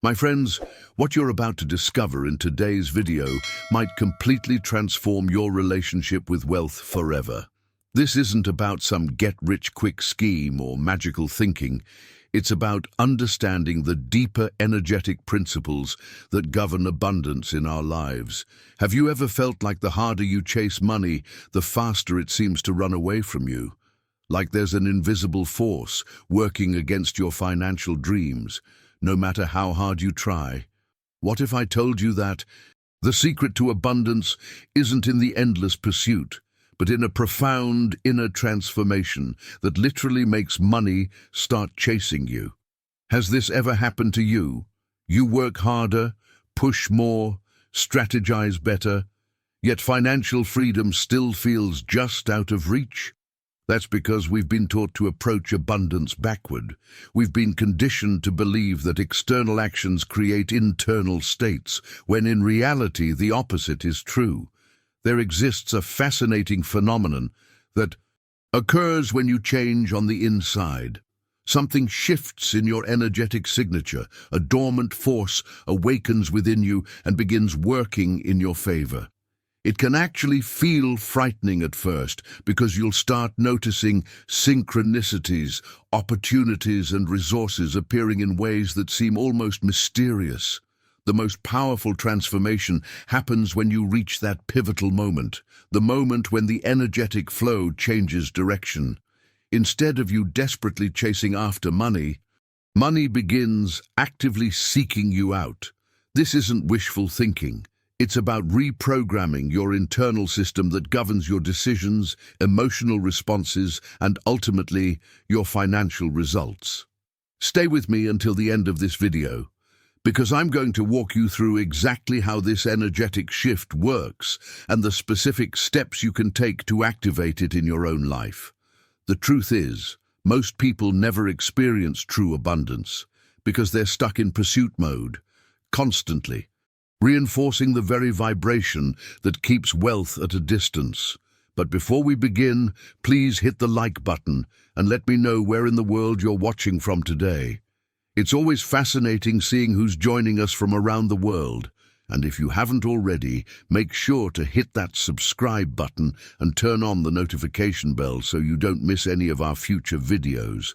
My friends, what you're about to discover in today's video might completely transform your relationship with wealth forever. This isn't about some get-rich-quick scheme or magical thinking. It's about understanding the deeper energetic principles that govern abundance in our lives. Have you ever felt like the harder you chase money, the faster it seems to run away from you? Like there's an invisible force working against your financial dreams, no matter how hard you try? What if I told you that the secret to abundance isn't in the endless pursuit, but in a profound inner transformation that literally makes money start chasing you? Has this ever happened to you? You work harder, push more, strategize better, yet financial freedom still feels just out of reach? That's because we've been taught to approach abundance backward. We've been conditioned to believe that external actions create internal states, when in reality the opposite is true. There exists a fascinating phenomenon that occurs when you change on the inside. Something shifts in your energetic signature. A dormant force awakens within you and begins working in your favor. It can actually feel frightening at first because you'll start noticing synchronicities, opportunities and resources appearing in ways that seem almost mysterious. The most powerful transformation happens when you reach that pivotal moment, the moment when the energetic flow changes direction. Instead of you desperately chasing after money, money begins actively seeking you out. This isn't wishful thinking. It's about reprogramming your internal system that governs your decisions, emotional responses, and ultimately, your financial results. Stay with me until the end of this video, because I'm going to walk you through exactly how this energetic shift works and the specific steps you can take to activate it in your own life. The truth is, most people never experience true abundance because they're stuck in pursuit mode, constantly, reinforcing the very vibration that keeps wealth at a distance. But before we begin, please hit the like button and let me know where in the world you're watching from today. It's always fascinating seeing who's joining us from around the world. And if you haven't already, make sure to hit that subscribe button and turn on the notification bell so you don't miss any of our future videos.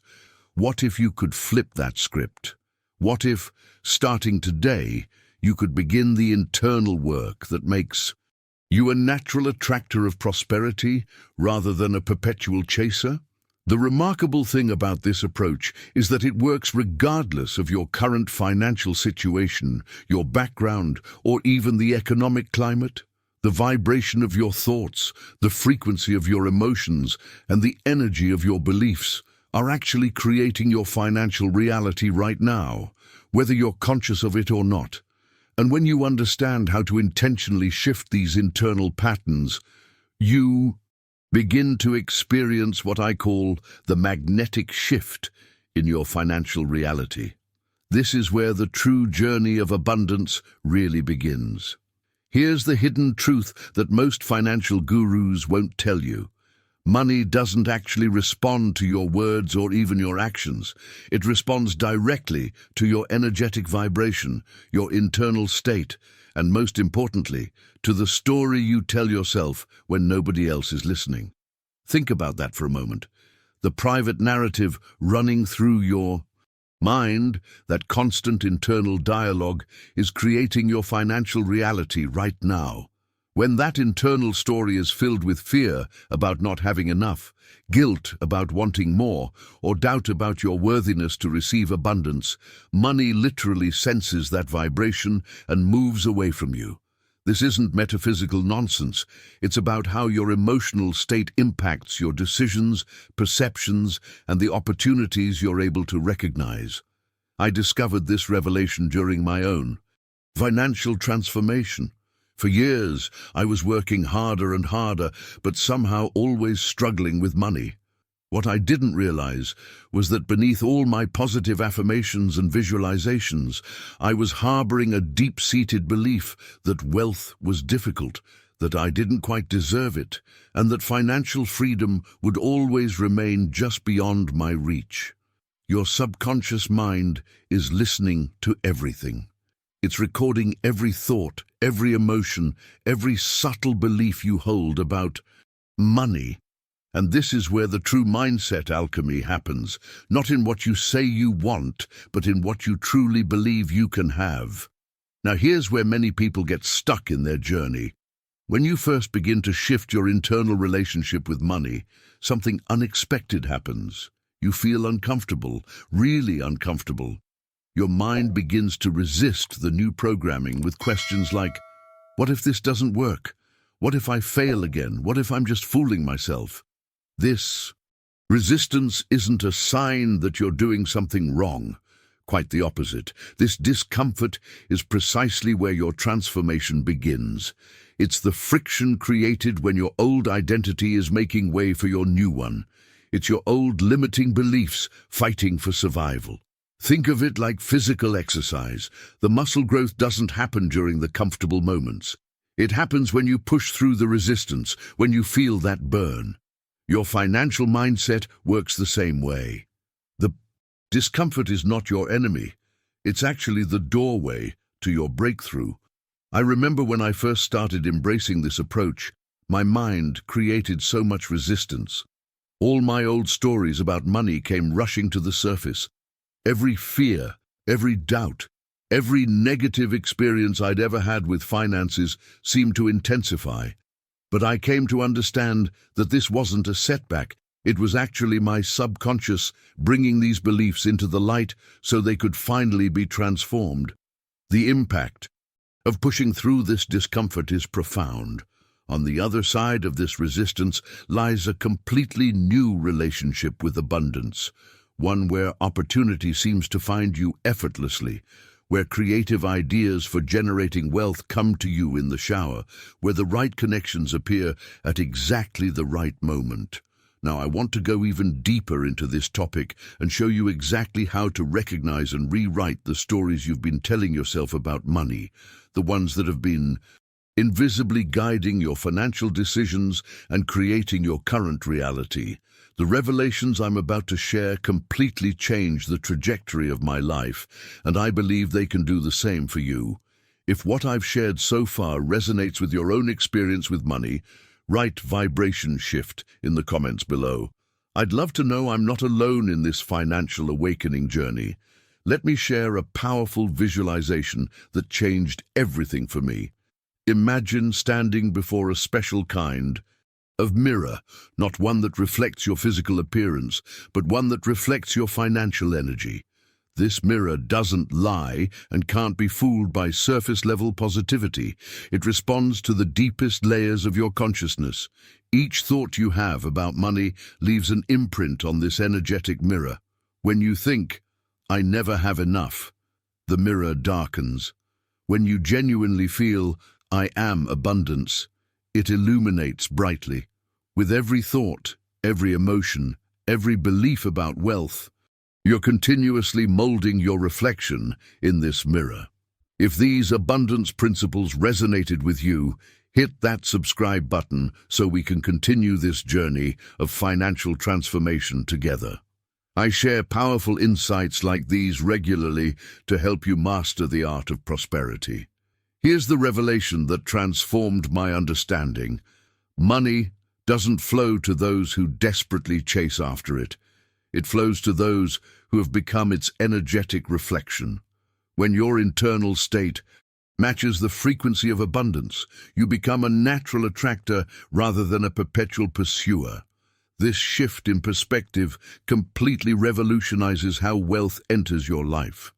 What if you could flip that script? What if, starting today, you could begin the internal work that makes you a natural attractor of prosperity rather than a perpetual chaser? The remarkable thing about this approach is that it works regardless of your current financial situation, your background, or even the economic climate. The vibration of your thoughts, the frequency of your emotions, and the energy of your beliefs are actually creating your financial reality right now, whether you're conscious of it or not. And when you understand how to intentionally shift these internal patterns, you begin to experience what I call the magnetic shift in your financial reality. This is where the true journey of abundance really begins. Here's the hidden truth that most financial gurus won't tell you. Money doesn't actually respond to your words or even your actions. It responds directly to your energetic vibration, your internal state, and most importantly, to the story you tell yourself when nobody else is listening. Think about that for a moment. The private narrative running through your mind, that constant internal dialogue, is creating your financial reality right now. When that internal story is filled with fear about not having enough, guilt about wanting more, or doubt about your worthiness to receive abundance, money literally senses that vibration and moves away from you. This isn't metaphysical nonsense. It's about how your emotional state impacts your decisions, perceptions, and the opportunities you're able to recognize. I discovered this revelation during my own financial transformation. For years, I was working harder and harder, but somehow always struggling with money. What I didn't realize was that beneath all my positive affirmations and visualizations, I was harboring a deep-seated belief that wealth was difficult, that I didn't quite deserve it, and that financial freedom would always remain just beyond my reach. Your subconscious mind is listening to everything. It's recording every thought, every emotion, every subtle belief you hold about money. And this is where the true mindset alchemy happens, not in what you say you want, but in what you truly believe you can have. Now here's where many people get stuck in their journey. When you first begin to shift your internal relationship with money, something unexpected happens. You feel uncomfortable, really uncomfortable. Your mind begins to resist the new programming with questions like, what if this doesn't work? What if I fail again? What if I'm just fooling myself? This resistance isn't a sign that you're doing something wrong. Quite the opposite. This discomfort is precisely where your transformation begins. It's the friction created when your old identity is making way for your new one. It's your old limiting beliefs fighting for survival. Think of it like physical exercise. The muscle growth doesn't happen during the comfortable moments. It happens when you push through the resistance, when you feel that burn. Your financial mindset works the same way. The discomfort is not your enemy. It's actually the doorway to your breakthrough. I remember when I first started embracing this approach, my mind created so much resistance. All my old stories about money came rushing to the surface. Every fear, every doubt, every negative experience I'd ever had with finances seemed to intensify. But I came to understand that this wasn't a setback. It was actually my subconscious bringing these beliefs into the light so they could finally be transformed. The impact of pushing through this discomfort is profound. On the other side of this resistance lies a completely new relationship with abundance, one where opportunity seems to find you effortlessly, where creative ideas for generating wealth come to you in the shower, where the right connections appear at exactly the right moment. Now, I want to go even deeper into this topic and show you exactly how to recognize and rewrite the stories you've been telling yourself about money, the ones that have been invisibly guiding your financial decisions and creating your current reality. The revelations I'm about to share completely change the trajectory of my life, and I believe they can do the same for you. If what I've shared so far resonates with your own experience with money, write vibration shift in the comments below. I'd love to know I'm not alone in this financial awakening journey. Let me share a powerful visualization that changed everything for me. Imagine standing before a special kind of mirror, not one that reflects your physical appearance, but one that reflects your financial energy. This mirror doesn't lie and can't be fooled by surface-level positivity. It responds to the deepest layers of your consciousness. Each thought you have about money leaves an imprint on this energetic mirror. When you think, "I never have enough," the mirror darkens. When you genuinely feel, "I am abundance," it illuminates brightly. With every thought, every emotion, every belief about wealth, you're continuously molding your reflection in this mirror. If these abundance principles resonated with you, hit that subscribe button so we can continue this journey of financial transformation together. I share powerful insights like these regularly to help you master the art of prosperity. Here's the revelation that transformed my understanding. Money doesn't flow to those who desperately chase after it. It flows to those who have become its energetic reflection. When your internal state matches the frequency of abundance, you become a natural attractor rather than a perpetual pursuer. This shift in perspective completely revolutionizes how wealth enters your life.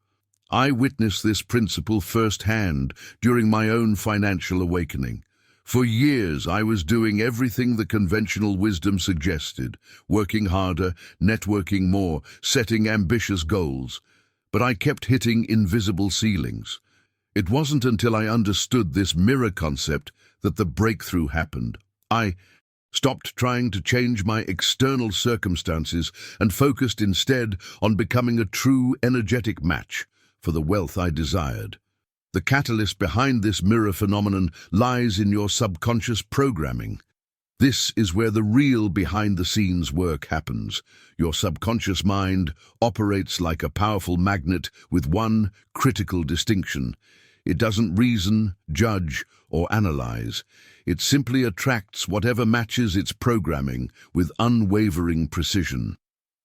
I witnessed this principle firsthand during my own financial awakening. For years, I was doing everything the conventional wisdom suggested, working harder, networking more, setting ambitious goals. But I kept hitting invisible ceilings. It wasn't until I understood this mirror concept that the breakthrough happened. I stopped trying to change my external circumstances and focused instead on becoming a true energetic match for the wealth I desired. The catalyst behind this mirror phenomenon lies in your subconscious programming. This is where the real behind-the-scenes work happens. Your subconscious mind operates like a powerful magnet with one critical distinction. It doesn't reason, judge, or analyze. It simply attracts whatever matches its programming with unwavering precision.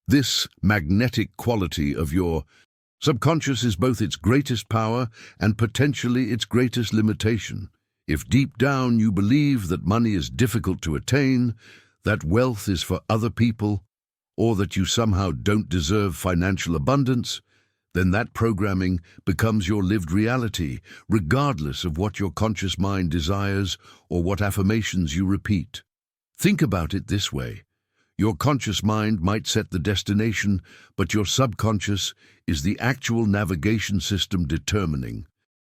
This magnetic quality of your subconscious is both its greatest power and potentially its greatest limitation. If deep down you believe that money is difficult to attain, that wealth is for other people, or that you somehow don't deserve financial abundance, then that programming becomes your lived reality, regardless of what your conscious mind desires or what affirmations you repeat. Think about it this way. Your conscious mind might set the destination, but your subconscious is the actual navigation system determining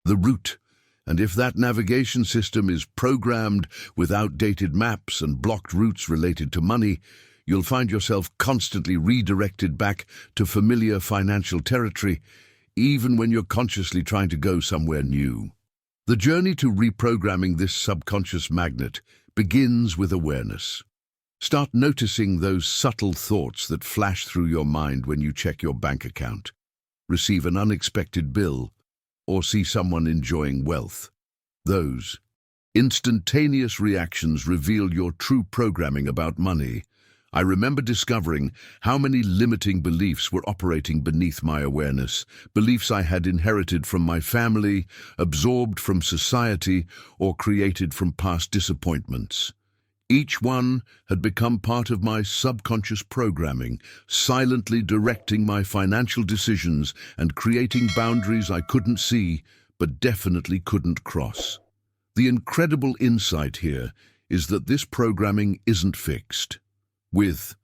the route. And if that navigation system is programmed with outdated maps and blocked routes related to money, you'll find yourself constantly redirected back to familiar financial territory, even when you're consciously trying to go somewhere new. The journey to reprogramming this subconscious magnet begins with awareness. Start noticing those subtle thoughts that flash through your mind when you check your bank account, receive an unexpected bill, or see someone enjoying wealth. Those instantaneous reactions reveal your true programming about money. I remember discovering how many limiting beliefs were operating beneath my awareness, beliefs I had inherited from my family, absorbed from society, or created from past disappointments. Each one had become part of my subconscious programming, silently directing my financial decisions and creating boundaries I couldn't see, but definitely couldn't cross. The incredible insight here is that this programming isn't fixed. With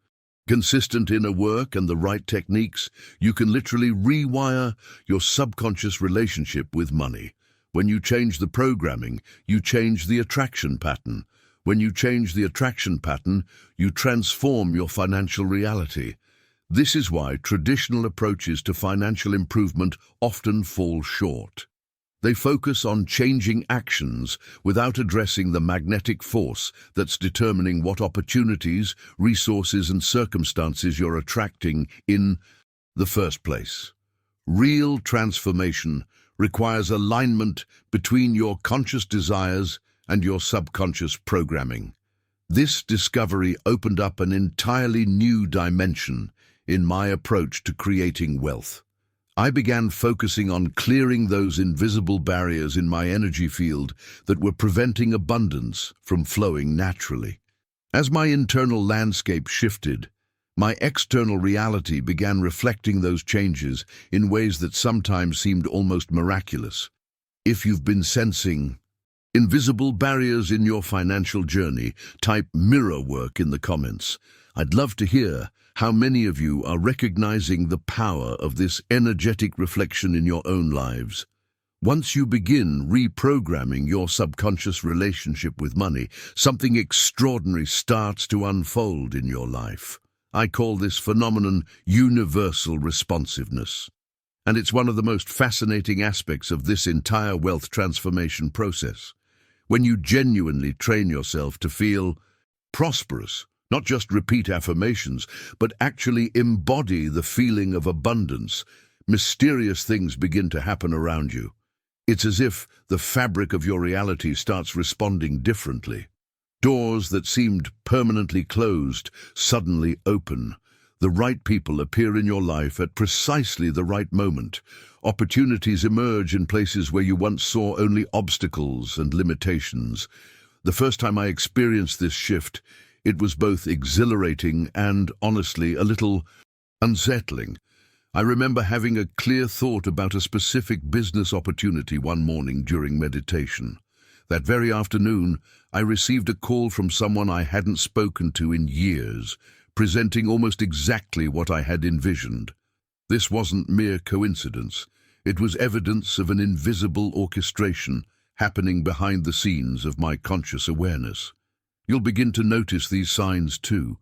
consistent inner work and the right techniques, you can literally rewire your subconscious relationship with money. When you change the programming, you change the attraction pattern. When you change the attraction pattern, you transform your financial reality. This is why traditional approaches to financial improvement often fall short. They focus on changing actions without addressing the magnetic force that's determining what opportunities, resources, and circumstances you're attracting in the first place. Real transformation requires alignment between your conscious desires and your subconscious programming. This discovery opened up an entirely new dimension in my approach to creating wealth. I began focusing on clearing those invisible barriers in my energy field that were preventing abundance from flowing naturally. As my internal landscape shifted, my external reality began reflecting those changes in ways that sometimes seemed almost miraculous. If you've been sensing invisible barriers in your financial journey, type mirror work in the comments. I'd love to hear how many of you are recognizing the power of this energetic reflection in your own lives. Once you begin reprogramming your subconscious relationship with money, something extraordinary starts to unfold in your life. I call this phenomenon universal responsiveness. And it's one of the most fascinating aspects of this entire wealth transformation process. When you genuinely train yourself to feel prosperous, not just repeat affirmations, but actually embody the feeling of abundance, mysterious things begin to happen around you. It's as if the fabric of your reality starts responding differently. Doors that seemed permanently closed suddenly open. The right people appear in your life at precisely the right moment. Opportunities emerge in places where you once saw only obstacles and limitations. The first time I experienced this shift, it was both exhilarating and, honestly, a little unsettling. I remember having a clear thought about a specific business opportunity one morning during meditation. That very afternoon, I received a call from someone I hadn't spoken to in years, presenting almost exactly what I had envisioned. This wasn't mere coincidence. It was evidence of an invisible orchestration happening behind the scenes of my conscious awareness. You'll begin to notice these signs too.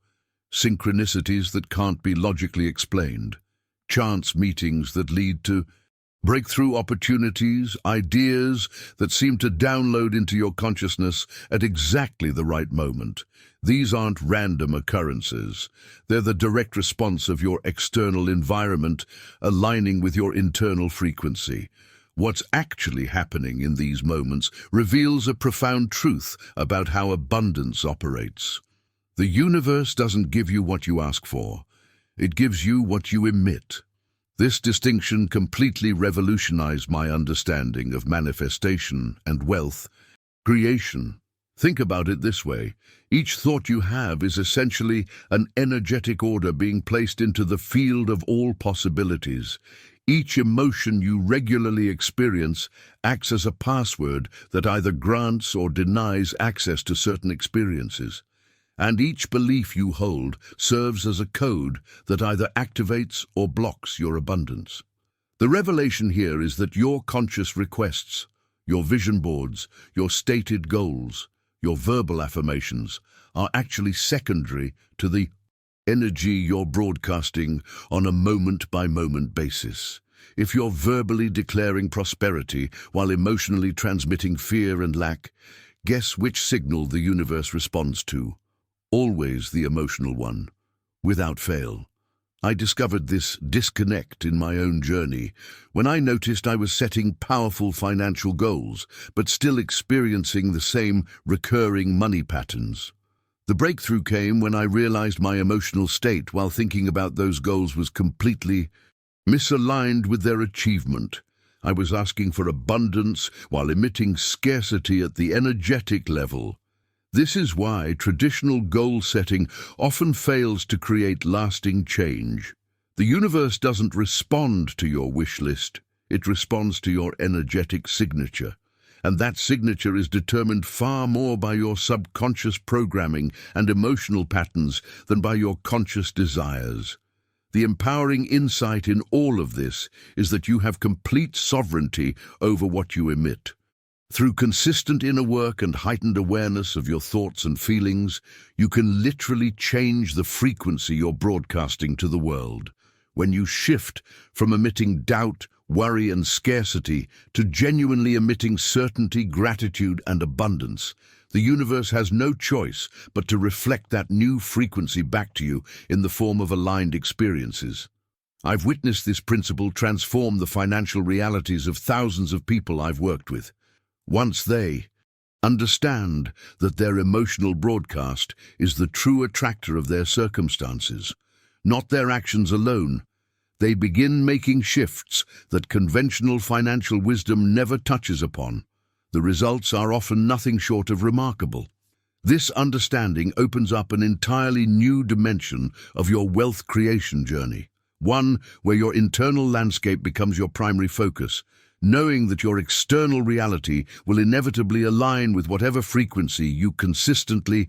Synchronicities that can't be logically explained. Chance meetings that lead to Breakthrough opportunities, ideas that seem to download into your consciousness at exactly the right moment. These aren't random occurrences. They're the direct response of your external environment aligning with your internal frequency. What's actually happening in these moments reveals a profound truth about how abundance operates. The universe doesn't give you what you ask for. It gives you what you emit. This distinction completely revolutionized my understanding of manifestation and wealth creation. Think about it this way. Each thought you have is essentially an energetic order being placed into the field of all possibilities. Each emotion you regularly experience acts as a password that either grants or denies access to certain experiences. And each belief you hold serves as a code that either activates or blocks your abundance. The revelation here is that your conscious requests, your vision boards, your stated goals, your verbal affirmations are actually secondary to the energy you're broadcasting on a moment-by-moment basis. If you're verbally declaring prosperity while emotionally transmitting fear and lack, guess which signal the universe responds to? Always the emotional one, without fail. I discovered this disconnect in my own journey when I noticed I was setting powerful financial goals, but still experiencing the same recurring money patterns. The breakthrough came when I realized my emotional state while thinking about those goals was completely misaligned with their achievement. I was asking for abundance while emitting scarcity at the energetic level. This is why traditional goal setting often fails to create lasting change. The universe doesn't respond to your wish list. It responds to your energetic signature. And that signature is determined far more by your subconscious programming and emotional patterns than by your conscious desires. The empowering insight in all of this is that you have complete sovereignty over what you emit. Through consistent inner work and heightened awareness of your thoughts and feelings, you can literally change the frequency you're broadcasting to the world. When you shift from emitting doubt, worry, and scarcity to genuinely emitting certainty, gratitude, and abundance, the universe has no choice but to reflect that new frequency back to you in the form of aligned experiences. I've witnessed this principle transform the financial realities of thousands of people I've worked with. Once they understand that their emotional broadcast is the true attractor of their circumstances, not their actions alone, they begin making shifts that conventional financial wisdom never touches upon. The results are often nothing short of remarkable. This understanding opens up an entirely new dimension of your wealth creation journey, one where your internal landscape becomes your primary focus, knowing that your external reality will inevitably align with whatever frequency you consistently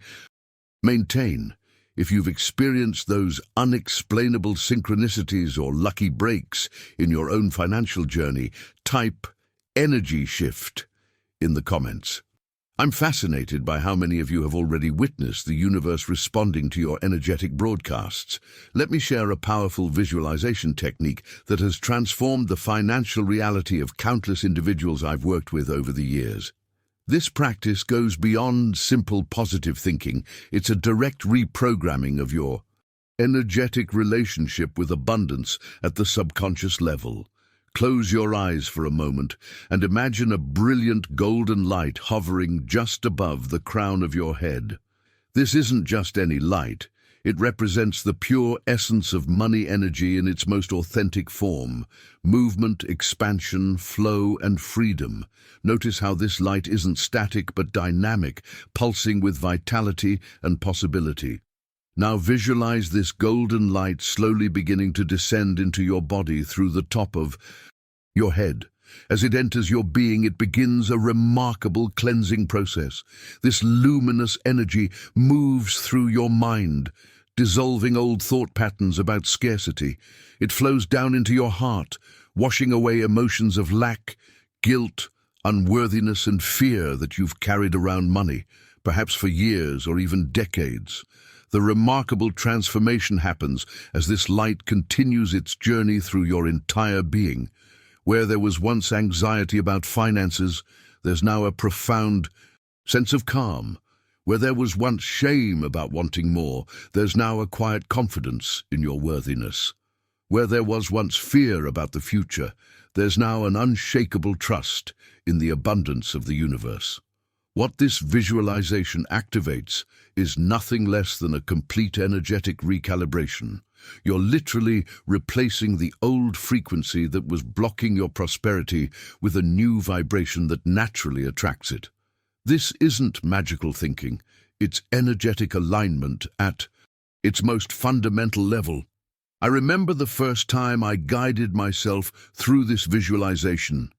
maintain. If you've experienced those unexplainable synchronicities or lucky breaks in your own financial journey, type energy shift in the comments. I'm fascinated by how many of you have already witnessed the universe responding to your energetic broadcasts. Let me share a powerful visualization technique that has transformed the financial reality of countless individuals I've worked with over the years. This practice goes beyond simple positive thinking. It's a direct reprogramming of your energetic relationship with abundance at the subconscious level. Close your eyes for a moment and imagine a brilliant golden light hovering just above the crown of your head. This isn't just any light. It represents the pure essence of money energy in its most authentic form: movement, expansion, flow, and freedom. Notice how this light isn't static but dynamic, pulsing with vitality and possibility. Now visualize this golden light slowly beginning to descend into your body through the top of your head. As it enters your being, it begins a remarkable cleansing process. This luminous energy moves through your mind, dissolving old thought patterns about scarcity. It flows down into your heart, washing away emotions of lack, guilt, unworthiness, and fear that you've carried around money, perhaps for years or even decades. The remarkable transformation happens as this light continues its journey through your entire being. Where there was once anxiety about finances, there's now a profound sense of calm. Where there was once shame about wanting more, there's now a quiet confidence in your worthiness. Where there was once fear about the future, there's now an unshakable trust in the abundance of the universe. What this visualization activates is nothing less than a complete energetic recalibration. You're literally replacing the old frequency that was blocking your prosperity with a new vibration that naturally attracts it. This isn't magical thinking, it's energetic alignment at its most fundamental level. I remember the first time I guided myself through this visualization.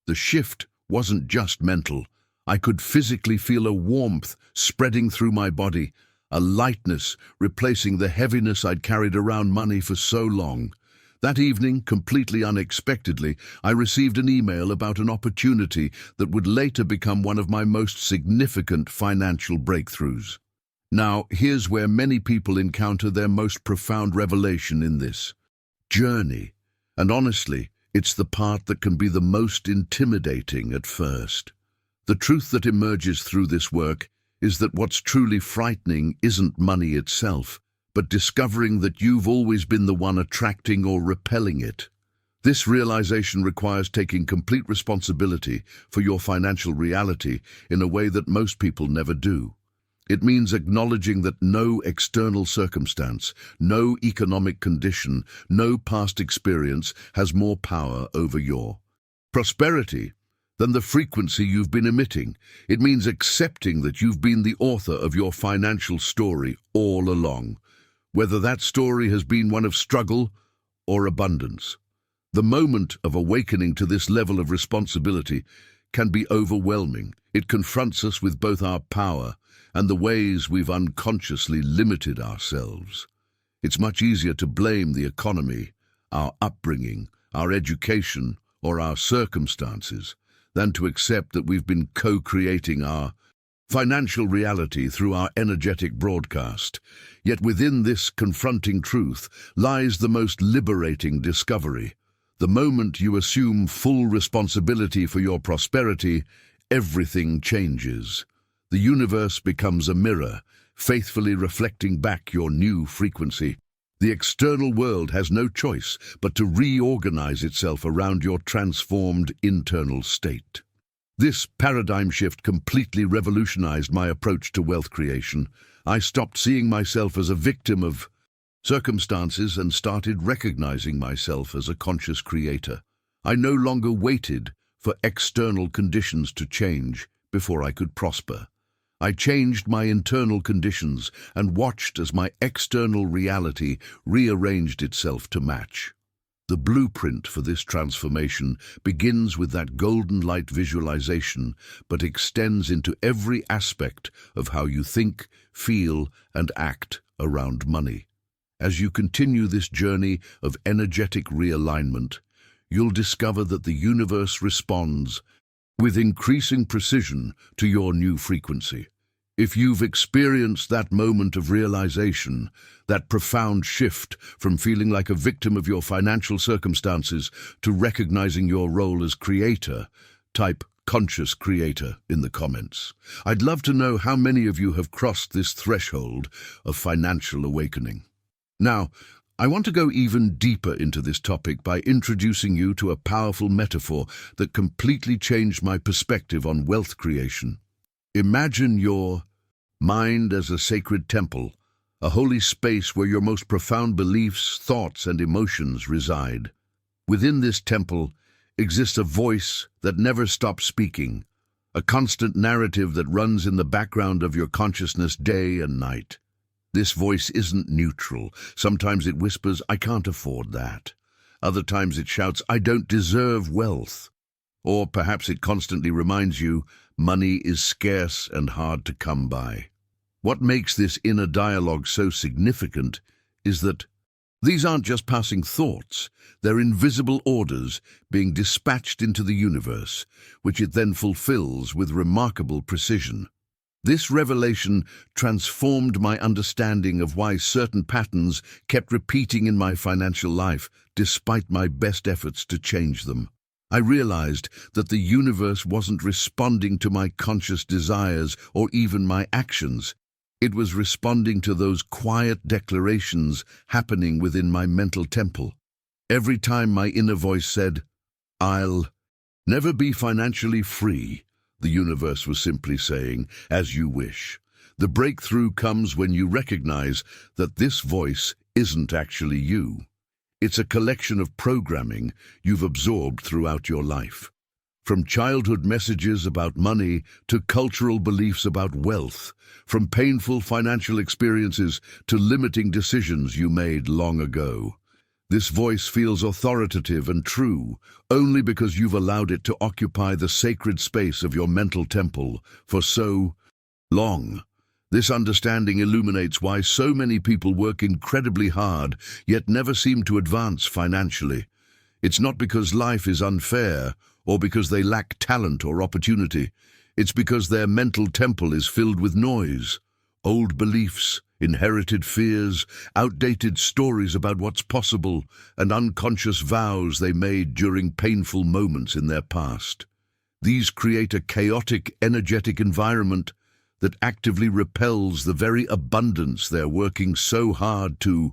The shift wasn't just mental. I could physically feel a warmth spreading through my body, a lightness replacing the heaviness I'd carried around money for so long. That evening, completely unexpectedly, I received an email about an opportunity that would later become one of my most significant financial breakthroughs. Now, here's where many people encounter their most profound revelation in this journey. And honestly, it's the part that can be the most intimidating at first. The truth that emerges through this work is that what's truly frightening isn't money itself, but discovering that you've always been the one attracting or repelling it. This realization requires taking complete responsibility for your financial reality in a way that most people never do. It means acknowledging that no external circumstance, no economic condition, no past experience has more power over your prosperity than the frequency you've been emitting. It means accepting that you've been the author of your financial story all along, whether that story has been one of struggle or abundance. The moment of awakening to this level of responsibility can be overwhelming. It confronts us with both our power and the ways we've unconsciously limited ourselves. It's much easier to blame the economy, our upbringing, our education, or our circumstances, than to accept that we've been co-creating our financial reality through our energetic broadcast. Yet within this confronting truth lies the most liberating discovery. The moment you assume full responsibility for your prosperity, everything changes. The universe becomes a mirror, faithfully reflecting back your new frequency. The external world has no choice but to reorganize itself around your transformed internal state. This paradigm shift completely revolutionized my approach to wealth creation. I stopped seeing myself as a victim of circumstances and started recognizing myself as a conscious creator. I no longer waited for external conditions to change before I could prosper. I changed my internal conditions and watched as my external reality rearranged itself to match. The blueprint for this transformation begins with that golden light visualization, but extends into every aspect of how you think, feel, and act around money. As you continue this journey of energetic realignment, you'll discover that the universe responds with increasing precision to your new frequency. If you've experienced that moment of realization, that profound shift from feeling like a victim of your financial circumstances to recognizing your role as creator, type conscious creator in the comments. I'd love to know how many of you have crossed this threshold of financial awakening. Now, I want to go even deeper into this topic by introducing you to a powerful metaphor that completely changed my perspective on wealth creation. Imagine your mind as a sacred temple, a holy space where your most profound beliefs, thoughts, and emotions reside. Within this temple exists a voice that never stops speaking, a constant narrative that runs in the background of your consciousness day and night. This voice isn't neutral. Sometimes it whispers, "I can't afford that." Other times it shouts, "I don't deserve wealth." Or perhaps it constantly reminds you, money is scarce and hard to come by. What makes this inner dialogue so significant is that these aren't just passing thoughts, they're invisible orders being dispatched into the universe, which it then fulfills with remarkable precision. This revelation transformed my understanding of why certain patterns kept repeating in my financial life, despite my best efforts to change them. I realized that the universe wasn't responding to my conscious desires or even my actions. It was responding to those quiet declarations happening within my mental temple. Every time my inner voice said, "I'll never be financially free," the universe was simply saying, "As you wish." The breakthrough comes when you recognize that this voice isn't actually you. It's a collection of programming you've absorbed throughout your life. From childhood messages about money to cultural beliefs about wealth, from painful financial experiences to limiting decisions you made long ago. This voice feels authoritative and true only because you've allowed it to occupy the sacred space of your mental temple for so long. This understanding illuminates why so many people work incredibly hard yet never seem to advance financially. It's not because life is unfair or because they lack talent or opportunity. It's because their mental temple is filled with noise, old beliefs, inherited fears, outdated stories about what's possible, and unconscious vows they made during painful moments in their past. These create a chaotic, energetic environment that actively repels the very abundance they're working so hard to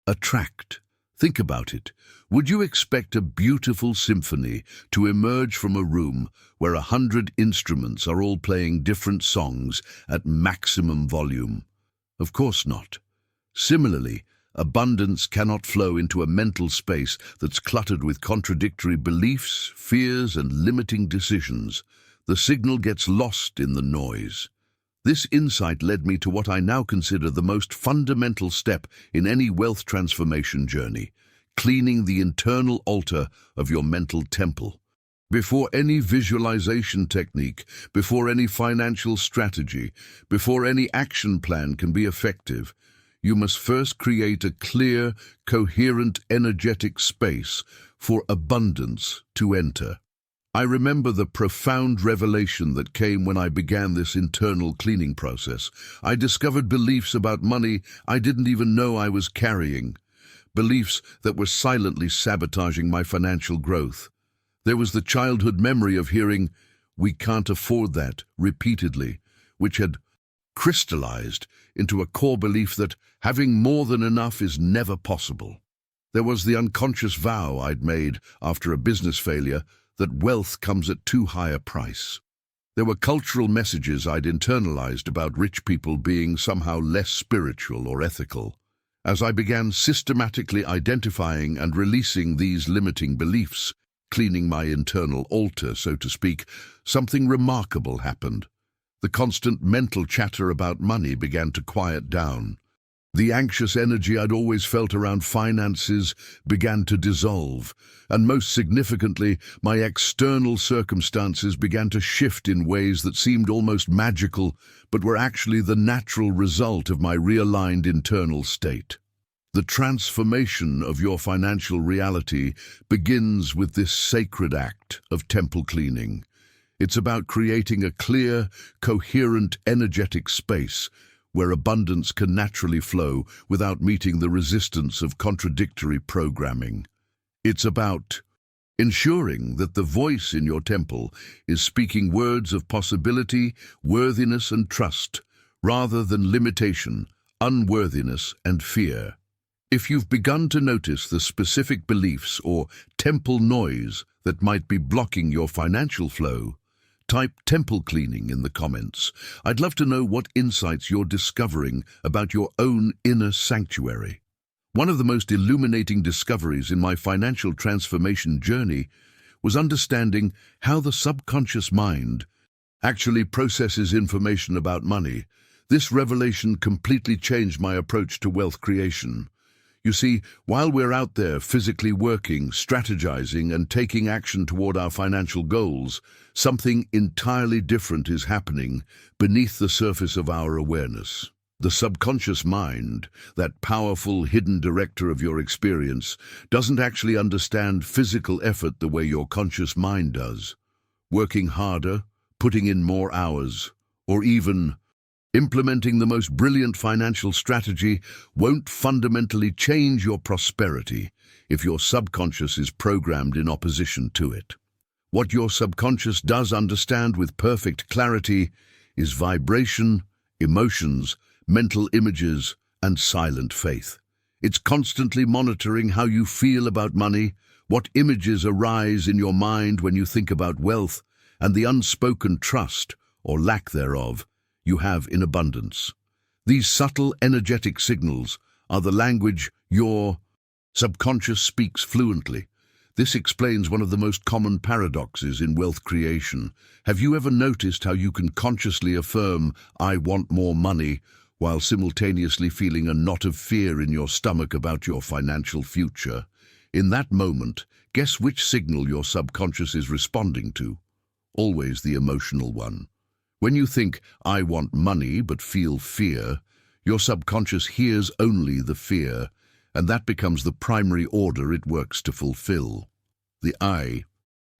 attract. Think about it. Would you expect a beautiful symphony to emerge from a room where 100 instruments are all playing different songs at maximum volume? Of course not. Similarly, abundance cannot flow into a mental space that's cluttered with contradictory beliefs, fears, and limiting decisions. The signal gets lost in the noise. This insight led me to what I now consider the most fundamental step in any wealth transformation journey: cleaning the internal altar of your mental temple. Before any visualization technique, before any financial strategy, before any action plan can be effective, you must first create a clear, coherent, energetic space for abundance to enter. I remember the profound revelation that came when I began this internal cleaning process. I discovered beliefs about money I didn't even know I was carrying, beliefs that were silently sabotaging my financial growth. There was the childhood memory of hearing, "We can't afford that," repeatedly, which had crystallized into a core belief that having more than enough is never possible. There was the unconscious vow I'd made after a business failure that wealth comes at too high a price. There were cultural messages I'd internalized about rich people being somehow less spiritual or ethical. As I began systematically identifying and releasing these limiting beliefs, cleaning my internal altar, so to speak, something remarkable happened. The constant mental chatter about money began to quiet down. The anxious energy I'd always felt around finances began to dissolve, and most significantly, my external circumstances began to shift in ways that seemed almost magical, but were actually the natural result of my realigned internal state. The transformation of your financial reality begins with this sacred act of temple cleaning. It's about creating a clear, coherent, energetic space where abundance can naturally flow without meeting the resistance of contradictory programming. It's about ensuring that the voice in your temple is speaking words of possibility, worthiness, and trust, rather than limitation, unworthiness, and fear. If you've begun to notice the specific beliefs or temple noise that might be blocking your financial flow, type temple cleaning in the comments. I'd love to know what insights you're discovering about your own inner sanctuary. One of the most illuminating discoveries in my financial transformation journey was understanding how the subconscious mind actually processes information about money. This revelation completely changed my approach to wealth creation. You see, while we're out there physically working, strategizing, and taking action toward our financial goals, something entirely different is happening beneath the surface of our awareness. The subconscious mind, that powerful hidden director of your experience, doesn't actually understand physical effort the way your conscious mind does. Working harder, putting in more hours, or even implementing the most brilliant financial strategy won't fundamentally change your prosperity if your subconscious is programmed in opposition to it. What your subconscious does understand with perfect clarity is vibration, emotions, mental images, and silent faith. It's constantly monitoring how you feel about money, what images arise in your mind when you think about wealth, and the unspoken trust, or lack thereof, you have in abundance. These subtle energetic signals are the language your subconscious speaks fluently. This explains one of the most common paradoxes in wealth creation. Have you ever noticed how you can consciously affirm, "I want more money," while simultaneously feeling a knot of fear in your stomach about your financial future? In that moment, guess which signal your subconscious is responding to? Always the emotional one. When you think, "I want money," but feel fear, your subconscious hears only the fear, and that becomes the primary order it works to fulfill. The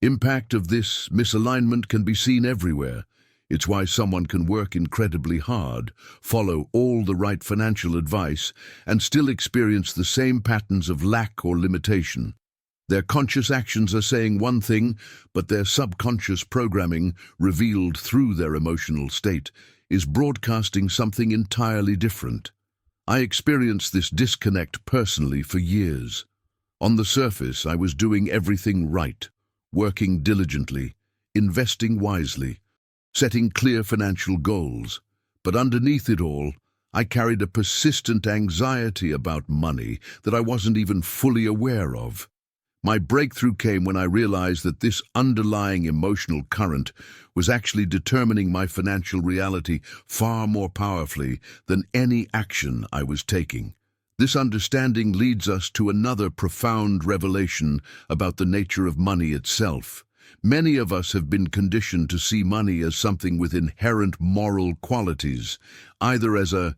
impact of this misalignment can be seen everywhere. It's why someone can work incredibly hard, follow all the right financial advice, and still experience the same patterns of lack or limitation. Their conscious actions are saying one thing, but their subconscious programming, revealed through their emotional state, is broadcasting something entirely different. I experienced this disconnect personally for years. On the surface, I was doing everything right, working diligently, investing wisely, setting clear financial goals. But underneath it all, I carried a persistent anxiety about money that I wasn't even fully aware of. My breakthrough came when I realized that this underlying emotional current was actually determining my financial reality far more powerfully than any action I was taking. This understanding leads us to another profound revelation about the nature of money itself. Many of us have been conditioned to see money as something with inherent moral qualities, either as a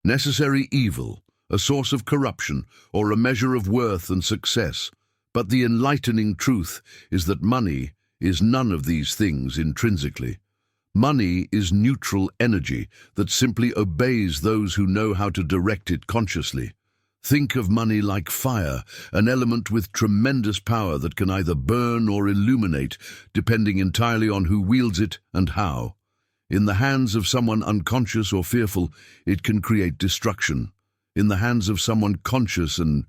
necessary evil, a source of corruption, or a measure of worth and success. But the enlightening truth is that money is none of these things intrinsically. Money is neutral energy that simply obeys those who know how to direct it consciously. Think of money like fire, an element with tremendous power that can either burn or illuminate, depending entirely on who wields it and how. In the hands of someone unconscious or fearful, it can create destruction. In the hands of someone conscious and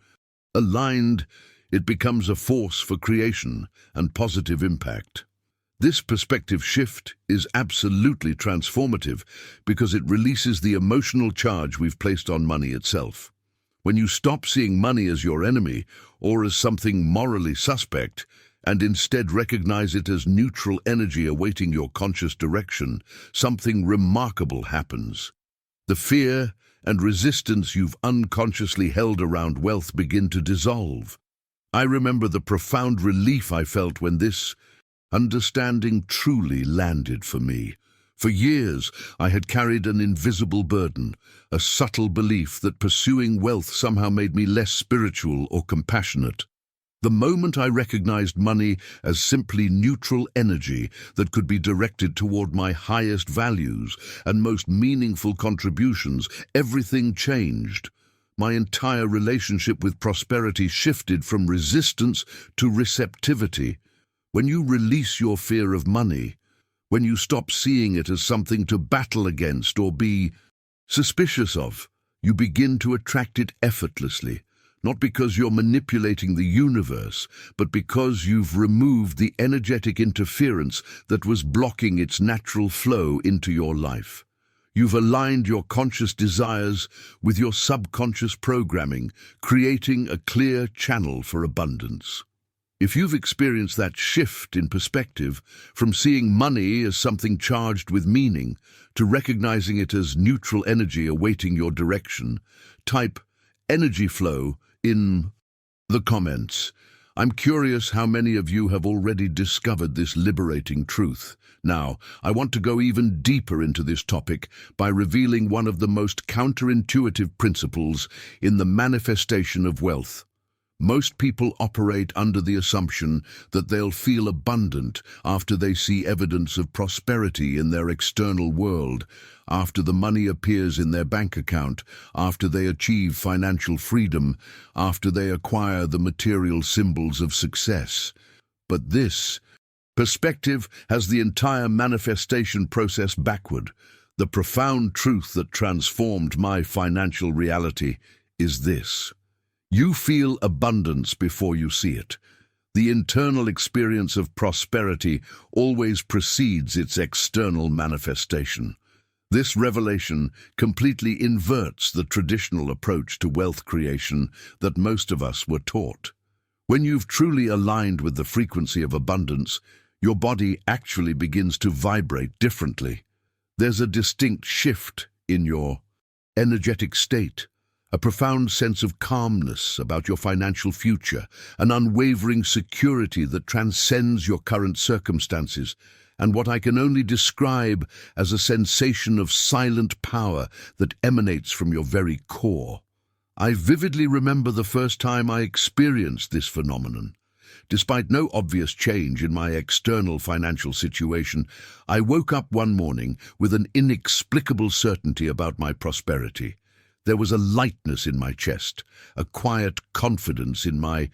aligned, it becomes a force for creation and positive impact. This perspective shift is absolutely transformative because it releases the emotional charge we've placed on money itself. When you stop seeing money as your enemy or as something morally suspect, and instead recognize it as neutral energy awaiting your conscious direction, something remarkable happens. The fear and resistance you've unconsciously held around wealth begin to dissolve. I remember the profound relief I felt when this understanding truly landed for me. For years, I had carried an invisible burden, a subtle belief that pursuing wealth somehow made me less spiritual or compassionate. The moment I recognized money as simply neutral energy that could be directed toward my highest values and most meaningful contributions, everything changed. My entire relationship with prosperity shifted from resistance to receptivity. When you release your fear of money, when you stop seeing it as something to battle against or be suspicious of, you begin to attract it effortlessly, not because you're manipulating the universe, but because you've removed the energetic interference that was blocking its natural flow into your life. You've aligned your conscious desires with your subconscious programming, creating a clear channel for abundance. If you've experienced that shift in perspective, from seeing money as something charged with meaning to recognizing it as neutral energy awaiting your direction, type energy flow in the comments. I'm curious how many of you have already discovered this liberating truth. Now, I want to go even deeper into this topic by revealing one of the most counterintuitive principles in the manifestation of wealth. Most people operate under the assumption that they'll feel abundant after they see evidence of prosperity in their external world, after the money appears in their bank account, after they achieve financial freedom, after they acquire the material symbols of success. But this Perspective has the entire manifestation process backward. The profound truth that transformed my financial reality is this: you feel abundance before you see it. The internal experience of prosperity always precedes its external manifestation. This revelation completely inverts the traditional approach to wealth creation that most of us were taught. When you've truly aligned with the frequency of abundance, your body actually begins to vibrate differently. There's a distinct shift in your energetic state, a profound sense of calmness about your financial future, an unwavering security that transcends your current circumstances, and what I can only describe as a sensation of silent power that emanates from your very core. I vividly remember the first time I experienced this phenomenon. Despite no obvious change in my external financial situation, I woke up one morning with an inexplicable certainty about my prosperity. There was a lightness in my chest, a quiet confidence in my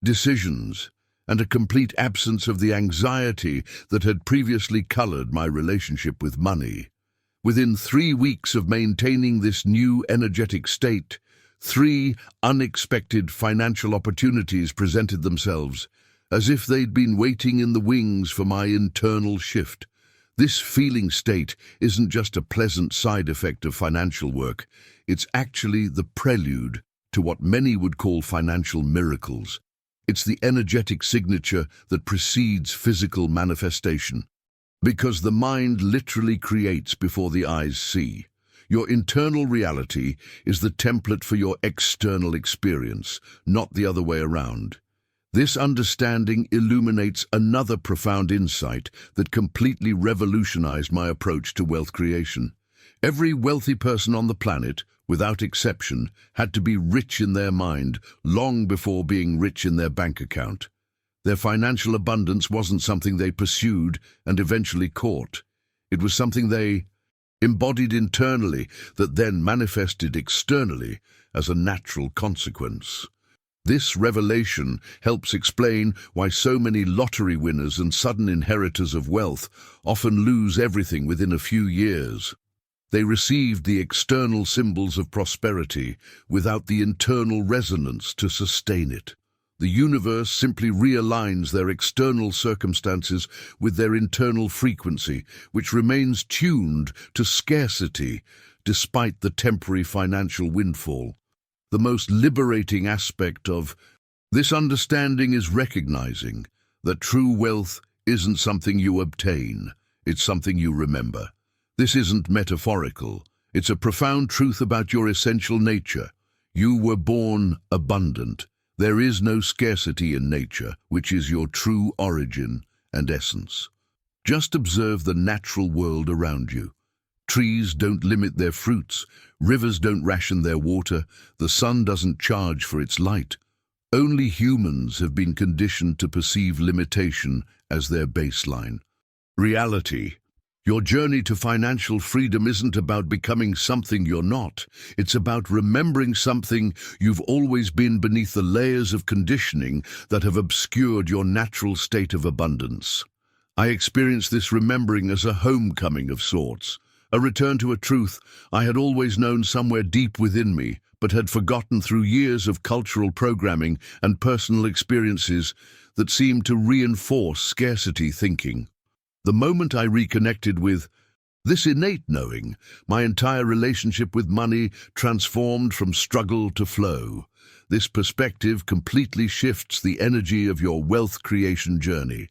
decisions, and a complete absence of the anxiety that had previously colored my relationship with money. Within 3 weeks of maintaining this new energetic state, 3 unexpected financial opportunities presented themselves, as if they'd been waiting in the wings for my internal shift. This feeling state isn't just a pleasant side effect of financial work, it's actually the prelude to what many would call financial miracles. It's the energetic signature that precedes physical manifestation, because the mind literally creates before the eyes see. Your internal reality is the template for your external experience, not the other way around. This understanding illuminates another profound insight that completely revolutionized my approach to wealth creation. Every wealthy person on the planet, without exception, had to be rich in their mind long before being rich in their bank account. Their financial abundance wasn't something they pursued and eventually caught. It was something they embodied internally that then manifested externally as a natural consequence. This revelation helps explain why so many lottery winners and sudden inheritors of wealth often lose everything within a few years. They received the external symbols of prosperity without the internal resonance to sustain it. The universe simply realigns their external circumstances with their internal frequency, which remains tuned to scarcity despite the temporary financial windfall. The most liberating aspect of this understanding is recognizing that true wealth isn't something you obtain, it's something you remember. This isn't metaphorical, it's a profound truth about your essential nature. You were born abundant. There is no scarcity in nature, which is your true origin and essence. Just observe the natural world around you. Trees don't limit their fruits, rivers don't ration their water, the sun doesn't charge for its light. Only humans have been conditioned to perceive limitation as their baseline. Reality. Your journey to financial freedom isn't about becoming something you're not. It's about remembering something you've always been beneath the layers of conditioning that have obscured your natural state of abundance. I experienced this remembering as a homecoming of sorts, a return to a truth I had always known somewhere deep within me, but had forgotten through years of cultural programming and personal experiences that seemed to reinforce scarcity thinking. The moment I reconnected with this innate knowing, my entire relationship with money transformed from struggle to flow. This perspective completely shifts the energy of your wealth creation journey.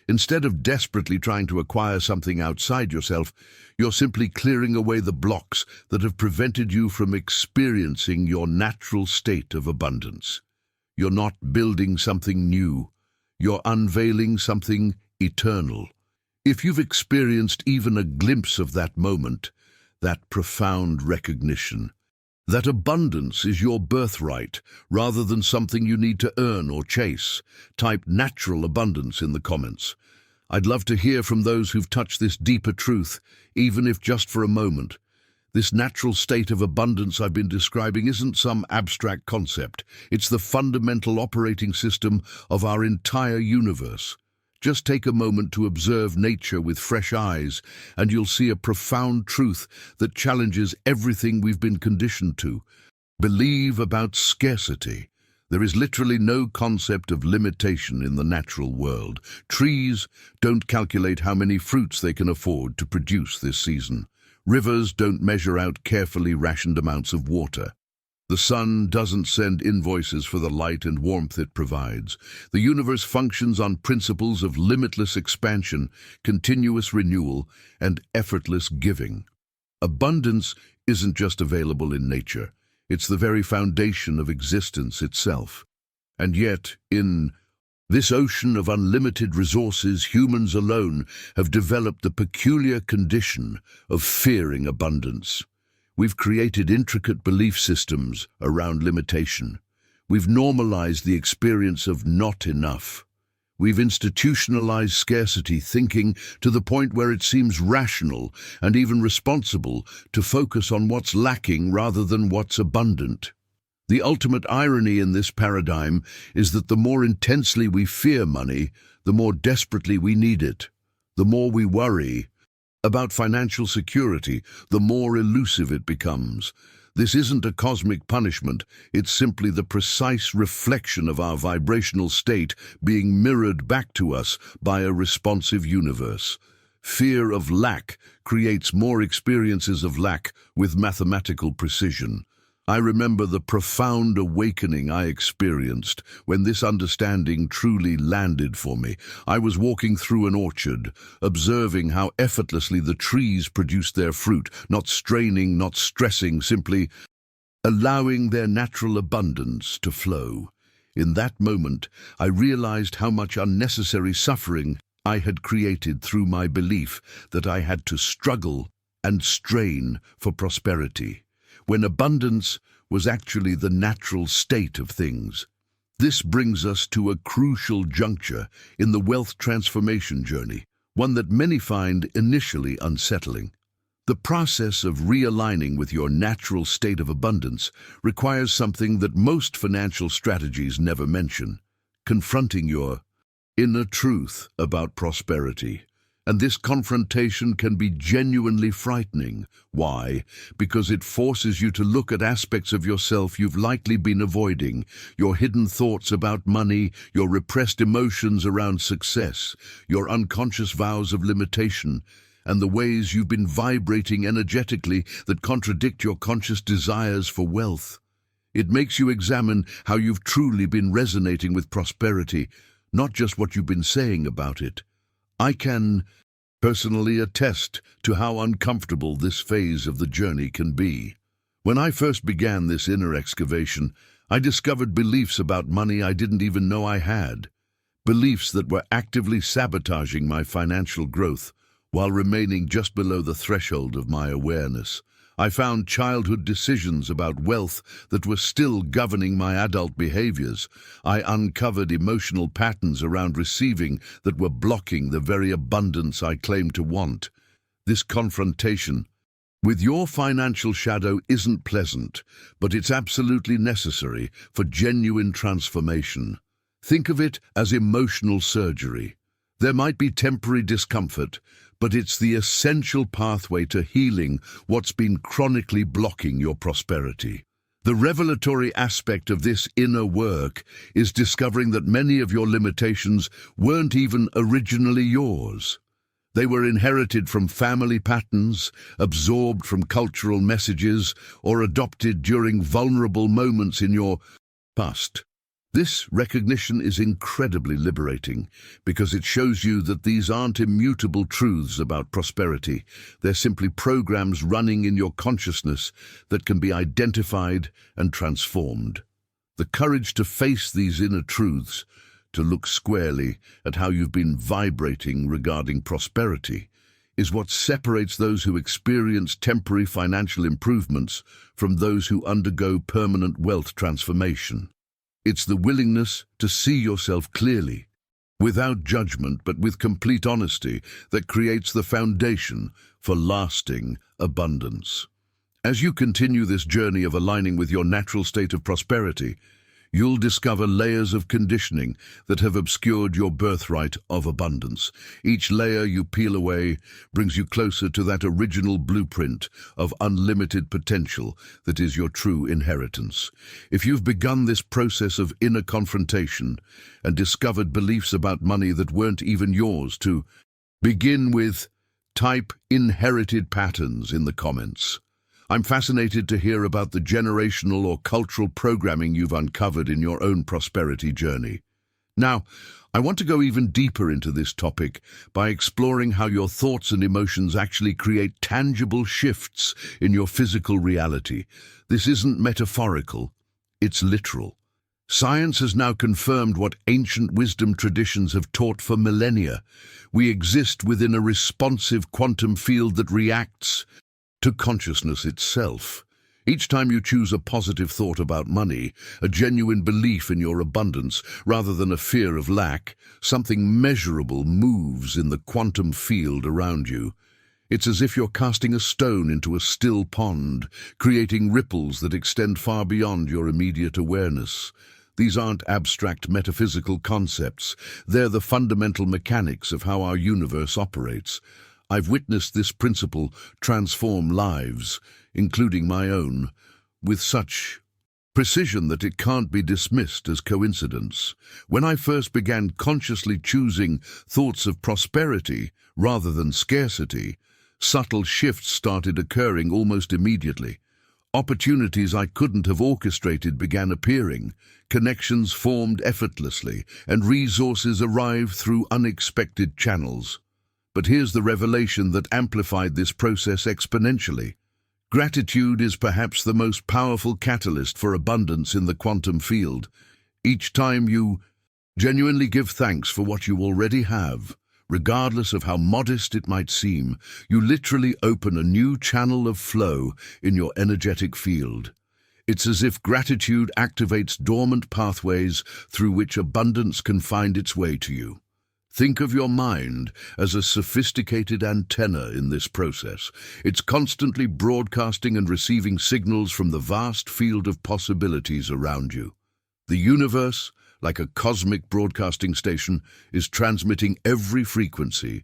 Instead of desperately trying to acquire something outside yourself, you're simply clearing away the blocks that have prevented you from experiencing your natural state of abundance. You're not building something new, you're unveiling something eternal. If you've experienced even a glimpse of that moment, that profound recognition, that abundance is your birthright rather than something you need to earn or chase, type natural abundance in the comments. I'd love to hear from those who've touched this deeper truth, even if just for a moment. This natural state of abundance I've been describing isn't some abstract concept. It's the fundamental operating system of our entire universe. Just take a moment to observe nature with fresh eyes, and you'll see a profound truth that challenges everything we've been conditioned to. Believe about scarcity. There is literally no concept of limitation in the natural world. Trees don't calculate how many fruits they can afford to produce this season. Rivers don't measure out carefully rationed amounts of water. The sun doesn't send invoices for the light and warmth it provides. The universe functions on principles of limitless expansion, continuous renewal, and effortless giving. Abundance isn't just available in nature. It's the very foundation of existence itself. And yet, in this ocean of unlimited resources, humans alone have developed the peculiar condition of fearing abundance. We've created intricate belief systems around limitation. We've normalized the experience of not enough. We've institutionalized scarcity thinking to the point where it seems rational and even responsible to focus on what's lacking rather than what's abundant. The ultimate irony in this paradigm is that the more intensely we fear money, the more desperately we need it. The more we worry about financial security, the more elusive it becomes. This isn't a cosmic punishment, it's simply the precise reflection of our vibrational state being mirrored back to us by a responsive universe. Fear of lack creates more experiences of lack with mathematical precision. I remember the profound awakening I experienced when this understanding truly landed for me. I was walking through an orchard, observing how effortlessly the trees produced their fruit, not straining, not stressing, simply allowing their natural abundance to flow. In that moment, I realized how much unnecessary suffering I had created through my belief that I had to struggle and strain for prosperity, when abundance was actually the natural state of things. This brings us to a crucial juncture in the wealth transformation journey, one that many find initially unsettling. The process of realigning with your natural state of abundance requires something that most financial strategies never mention: confronting your inner truth about prosperity. And this confrontation can be genuinely frightening. Why? Because it forces you to look at aspects of yourself you've likely been avoiding, your hidden thoughts about money, your repressed emotions around success, your unconscious vows of limitation, and the ways you've been vibrating energetically that contradict your conscious desires for wealth. It makes you examine how you've truly been resonating with prosperity, not just what you've been saying about it. I can personally attest to how uncomfortable this phase of the journey can be. When I first began this inner excavation, I discovered beliefs about money I didn't even know I had. Beliefs that were actively sabotaging my financial growth while remaining just below the threshold of my awareness. I found childhood decisions about wealth that were still governing my adult behaviors. I uncovered emotional patterns around receiving that were blocking the very abundance I claimed to want. This confrontation with your financial shadow isn't pleasant, but it's absolutely necessary for genuine transformation. Think of it as emotional surgery. There might be temporary discomfort, but it's the essential pathway to healing what's been chronically blocking your prosperity. The revelatory aspect of this inner work is discovering that many of your limitations weren't even originally yours. They were inherited from family patterns, absorbed from cultural messages, or adopted during vulnerable moments in your past. This recognition is incredibly liberating because it shows you that these aren't immutable truths about prosperity. They're simply programs running in your consciousness that can be identified and transformed. The courage to face these inner truths, to look squarely at how you've been vibrating regarding prosperity, is what separates those who experience temporary financial improvements from those who undergo permanent wealth transformation. It's the willingness to see yourself clearly, without judgment but with complete honesty, that creates the foundation for lasting abundance. As you continue this journey of aligning with your natural state of prosperity, you'll discover layers of conditioning that have obscured your birthright of abundance. Each layer you peel away brings you closer to that original blueprint of unlimited potential that is your true inheritance. If you've begun this process of inner confrontation and discovered beliefs about money that weren't even yours to begin with, type "inherited patterns" in the comments. I'm fascinated to hear about the generational or cultural programming you've uncovered in your own prosperity journey. Now, I want to go even deeper into this topic by exploring how your thoughts and emotions actually create tangible shifts in your physical reality. This isn't metaphorical, it's literal. Science has now confirmed what ancient wisdom traditions have taught for millennia. We exist within a responsive quantum field that reacts to consciousness itself. Each time you choose a positive thought about money, a genuine belief in your abundance, rather than a fear of lack, something measurable moves in the quantum field around you. It's as if you're casting a stone into a still pond, creating ripples that extend far beyond your immediate awareness. These aren't abstract metaphysical concepts. They're the fundamental mechanics of how our universe operates. I've witnessed this principle transform lives, including my own, with such precision that it can't be dismissed as coincidence. When I first began consciously choosing thoughts of prosperity rather than scarcity, subtle shifts started occurring almost immediately. Opportunities I couldn't have orchestrated began appearing, connections formed effortlessly, and resources arrived through unexpected channels. But here's the revelation that amplified this process exponentially. Gratitude is perhaps the most powerful catalyst for abundance in the quantum field. Each time you genuinely give thanks for what you already have, regardless of how modest it might seem, you literally open a new channel of flow in your energetic field. It's as if gratitude activates dormant pathways through which abundance can find its way to you. Think of your mind as a sophisticated antenna in this process. It's constantly broadcasting and receiving signals from the vast field of possibilities around you. The universe, like a cosmic broadcasting station, is transmitting every frequency.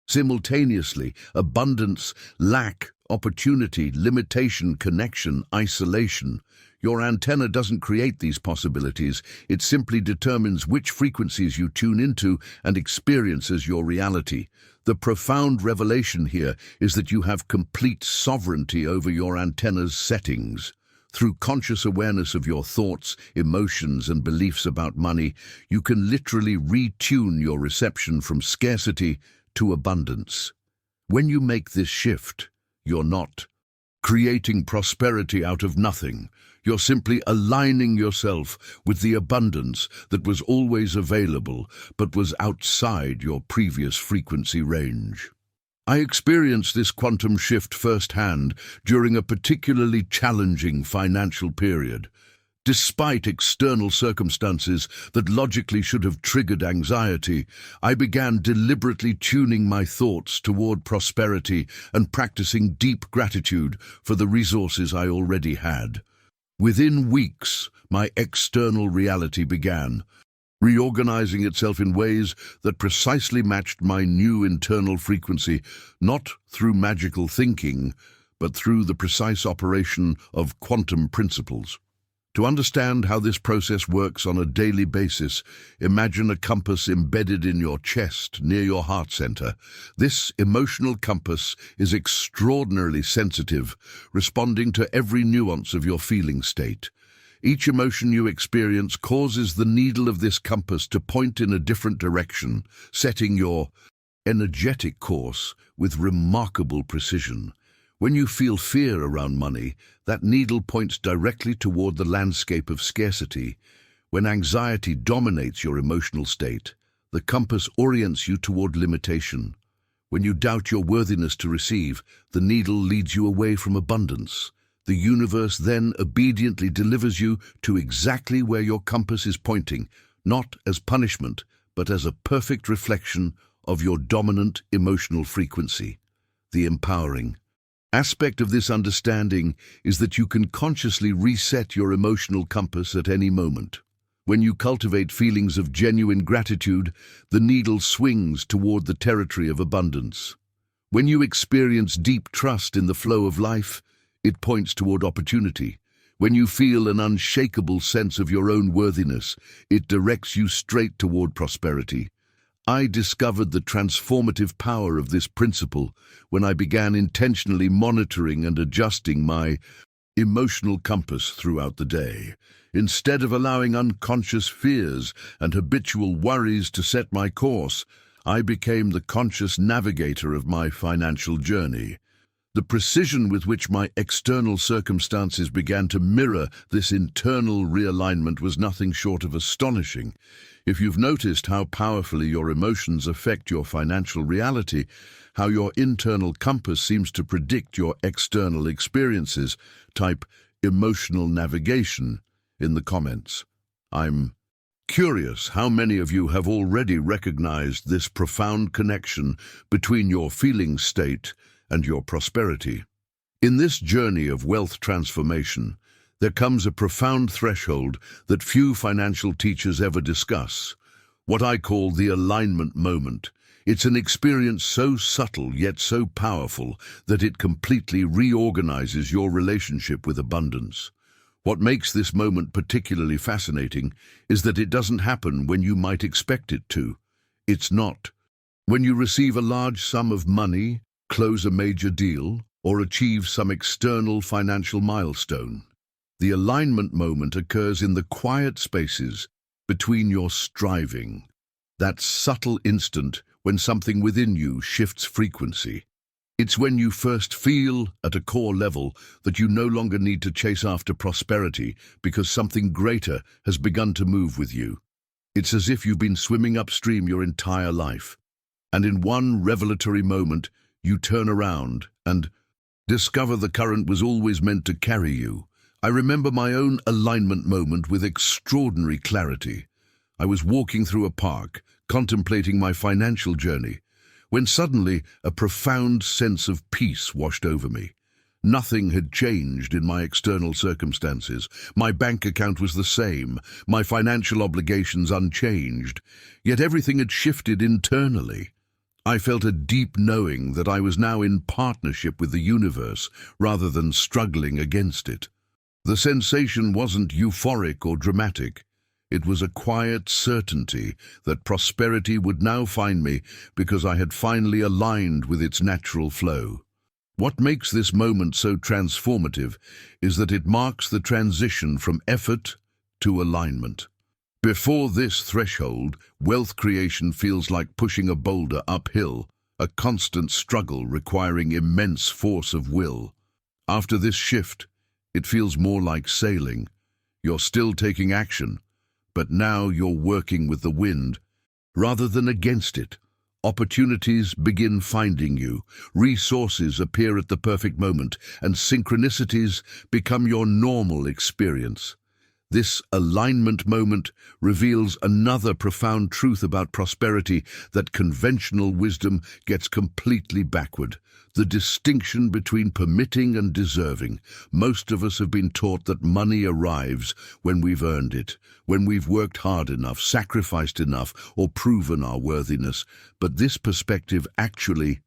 Simultaneously, abundance, lack, opportunity, limitation, connection, isolation. Your antenna doesn't create these possibilities, it simply determines which frequencies you tune into and experiences your reality. The profound revelation here is that you have complete sovereignty over your antenna's settings. Through conscious awareness of your thoughts, emotions, and beliefs about money, you can literally retune your reception from scarcity to abundance. When you make this shift, you're not creating prosperity out of nothing. You're simply aligning yourself with the abundance that was always available but was outside your previous frequency range. I experienced this quantum shift firsthand during a particularly challenging financial period. Despite external circumstances that logically should have triggered anxiety, I began deliberately tuning my thoughts toward prosperity and practicing deep gratitude for the resources I already had. Within weeks, my external reality began reorganizing itself in ways that precisely matched my new internal frequency, not through magical thinking, but through the precise operation of quantum principles. To understand how this process works on a daily basis, imagine a compass embedded in your chest near your heart center. This emotional compass is extraordinarily sensitive, responding to every nuance of your feeling state. Each emotion you experience causes the needle of this compass to point in a different direction, setting your energetic course with remarkable precision. When you feel fear around money, that needle points directly toward the landscape of scarcity. When anxiety dominates your emotional state, the compass orients you toward limitation. When you doubt your worthiness to receive, the needle leads you away from abundance. The universe then obediently delivers you to exactly where your compass is pointing, not as punishment, but as a perfect reflection of your dominant emotional frequency. The empowering aspect of this understanding is that you can consciously reset your emotional compass at any moment. When you cultivate feelings of genuine gratitude, the needle swings toward the territory of abundance. When you experience deep trust in the flow of life, it points toward opportunity. When you feel an unshakable sense of your own worthiness, it directs you straight toward prosperity. I discovered the transformative power of this principle when I began intentionally monitoring and adjusting my emotional compass throughout the day. Instead of allowing unconscious fears and habitual worries to set my course, I became the conscious navigator of my financial journey. The precision with which my external circumstances began to mirror this internal realignment was nothing short of astonishing. If you've noticed how powerfully your emotions affect your financial reality, how your internal compass seems to predict your external experiences, type emotional navigation in the comments. I'm curious how many of you have already recognized this profound connection between your feeling state and your prosperity. In this journey of wealth transformation, there comes a profound threshold that few financial teachers ever discuss, what I call the alignment moment. It's an experience so subtle yet so powerful that it completely reorganizes your relationship with abundance. What makes this moment particularly fascinating is that it doesn't happen when you might expect it to. It's not. When you receive a large sum of money, close a major deal, or achieve some external financial milestone. The alignment moment occurs in the quiet spaces between your striving. That subtle instant when something within you shifts frequency. It's when you first feel, at a core level, that you no longer need to chase after prosperity because something greater has begun to move with you. It's as if you've been swimming upstream your entire life, and in one revelatory moment, you turn around and discover the current was always meant to carry you. I remember my own alignment moment with extraordinary clarity. I was walking through a park, contemplating my financial journey, when suddenly a profound sense of peace washed over me. Nothing had changed in my external circumstances. My bank account was the same, my financial obligations unchanged, yet everything had shifted internally. I felt a deep knowing that I was now in partnership with the universe rather than struggling against it. The sensation wasn't euphoric or dramatic. It was a quiet certainty that prosperity would now find me because I had finally aligned with its natural flow. What makes this moment so transformative is that it marks the transition from effort to alignment. Before this threshold, wealth creation feels like pushing a boulder uphill, a constant struggle requiring immense force of will. After this shift, it feels more like sailing. You're still taking action, but now you're working with the wind rather than against it. Opportunities begin finding you, resources appear at the perfect moment, and synchronicities become your normal experience. This alignment moment reveals another profound truth about prosperity that conventional wisdom gets completely backward: the distinction between permitting and deserving. Most of us have been taught that money arrives when we've earned it, when we've worked hard enough, sacrificed enough, or proven our worthiness. But this perspective actually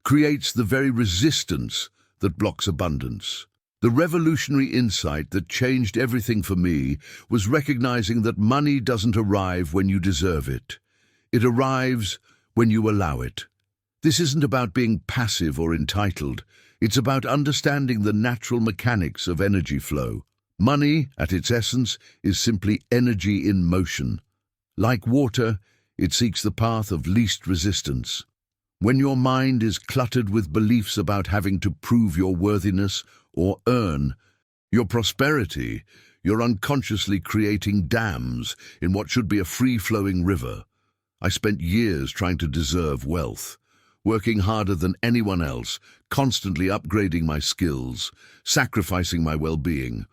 creates the very resistance that blocks abundance. The revolutionary insight that changed everything for me was recognizing that money doesn't arrive when you deserve it. It arrives when you allow it. This isn't about being passive or entitled. It's about understanding the natural mechanics of energy flow. Money, at its essence, is simply energy in motion. Like water, it seeks the path of least resistance. When your mind is cluttered with beliefs about having to prove your worthiness or earn your prosperity, you're unconsciously creating dams in what should be a free-flowing river. I spent years trying to deserve wealth, working harder than anyone else, constantly upgrading my skills, sacrificing my well-being,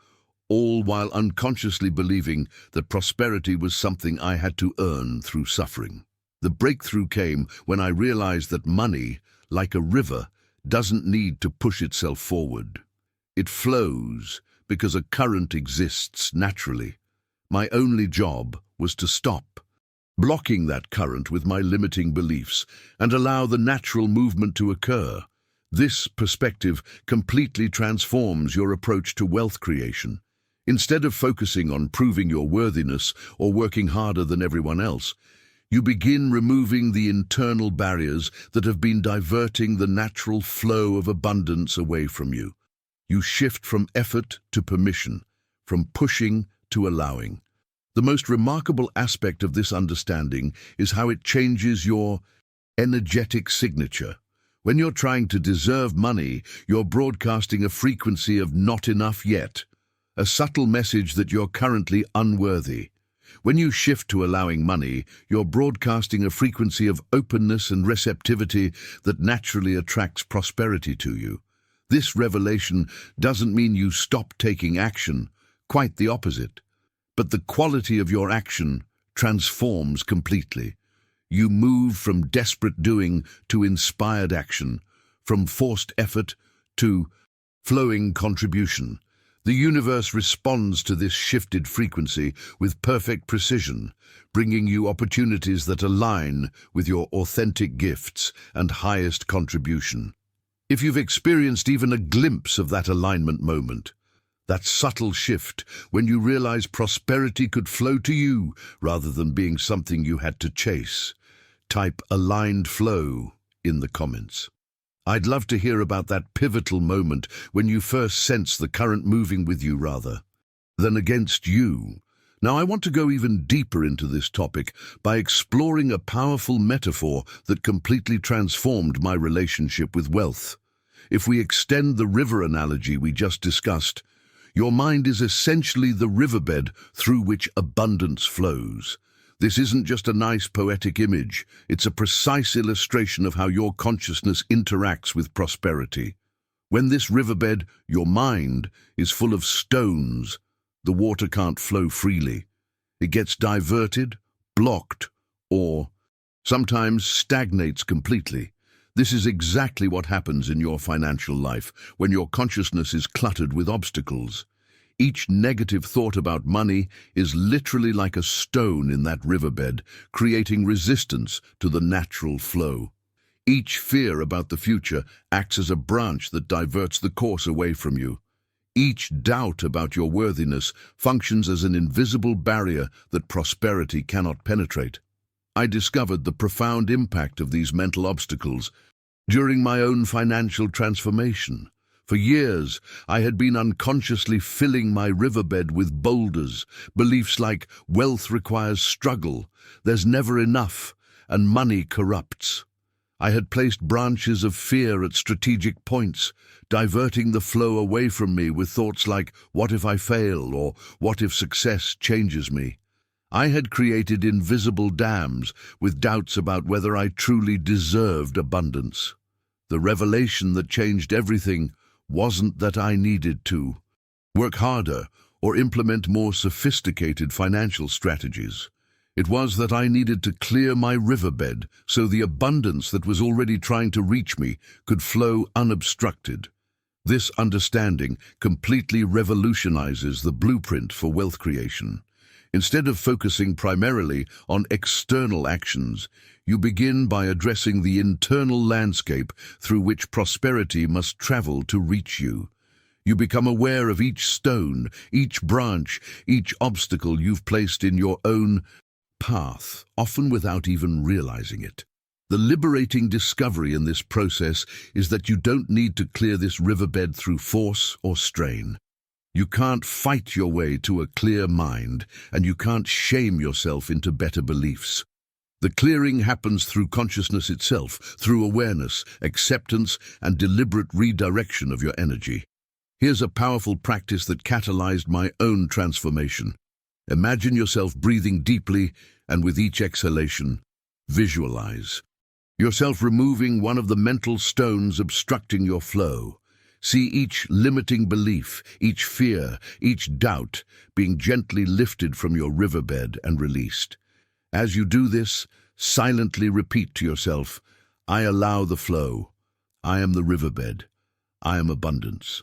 all while unconsciously believing that prosperity was something I had to earn through suffering. The breakthrough came when I realized that money, like a river, doesn't need to push itself forward. It flows because a current exists naturally. My only job was to stop, blocking that current with my limiting beliefs, and allow the natural movement to occur. This perspective completely transforms your approach to wealth creation. Instead of focusing on proving your worthiness or working harder than everyone else, you begin removing the internal barriers that have been diverting the natural flow of abundance away from you. You shift from effort to permission, from pushing to allowing. The most remarkable aspect of this understanding is how it changes your energetic signature. When you're trying to deserve money, you're broadcasting a frequency of not enough yet, a subtle message that you're currently unworthy. When you shift to allowing money, you're broadcasting a frequency of openness and receptivity that naturally attracts prosperity to you. This revelation doesn't mean you stop taking action, quite the opposite. But the quality of your action transforms completely. You move from desperate doing to inspired action, from forced effort to flowing contribution. The universe responds to this shifted frequency with perfect precision, bringing you opportunities that align with your authentic gifts and highest contribution. If you've experienced even a glimpse of that alignment moment, that subtle shift when you realize prosperity could flow to you rather than being something you had to chase, type aligned flow in the comments. I'd love to hear about that pivotal moment when you first sense the current moving with you rather than against you. Now, I want to go even deeper into this topic by exploring a powerful metaphor that completely transformed my relationship with wealth. If we extend the river analogy we just discussed, your mind is essentially the riverbed through which abundance flows. This isn't just a nice poetic image, it's a precise illustration of how your consciousness interacts with prosperity. When this riverbed, your mind, is full of stones, the water can't flow freely. It gets diverted, blocked, or sometimes stagnates completely. This is exactly what happens in your financial life when your consciousness is cluttered with obstacles. Each negative thought about money is literally like a stone in that riverbed, creating resistance to the natural flow. Each fear about the future acts as a branch that diverts the course away from you. Each doubt about your worthiness functions as an invisible barrier that prosperity cannot penetrate. I discovered the profound impact of these mental obstacles during my own financial transformation. For years, I had been unconsciously filling my riverbed with boulders, beliefs like wealth requires struggle, there's never enough, and money corrupts. I had placed branches of fear at strategic points, diverting the flow away from me with thoughts like, what if I fail, or what if success changes me? I had created invisible dams with doubts about whether I truly deserved abundance. The revelation that changed everything wasn't that I needed to work harder or implement more sophisticated financial strategies. It was that I needed to clear my riverbed so the abundance that was already trying to reach me could flow unobstructed. This understanding completely revolutionizes the blueprint for wealth creation. Instead of focusing primarily on external actions, you begin by addressing the internal landscape through which prosperity must travel to reach you. You become aware of each stone, each branch, each obstacle you've placed in your own path, often without even realizing it. The liberating discovery in this process is that you don't need to clear this riverbed through force or strain. You can't fight your way to a clear mind, and you can't shame yourself into better beliefs. The clearing happens through consciousness itself, through awareness, acceptance, and deliberate redirection of your energy. Here's a powerful practice that catalyzed my own transformation. Imagine yourself breathing deeply, and with each exhalation, visualize yourself removing one of the mental stones obstructing your flow. See each limiting belief, each fear, each doubt being gently lifted from your riverbed and released. As you do this, silently repeat to yourself, I allow the flow. I am the riverbed. I am abundance.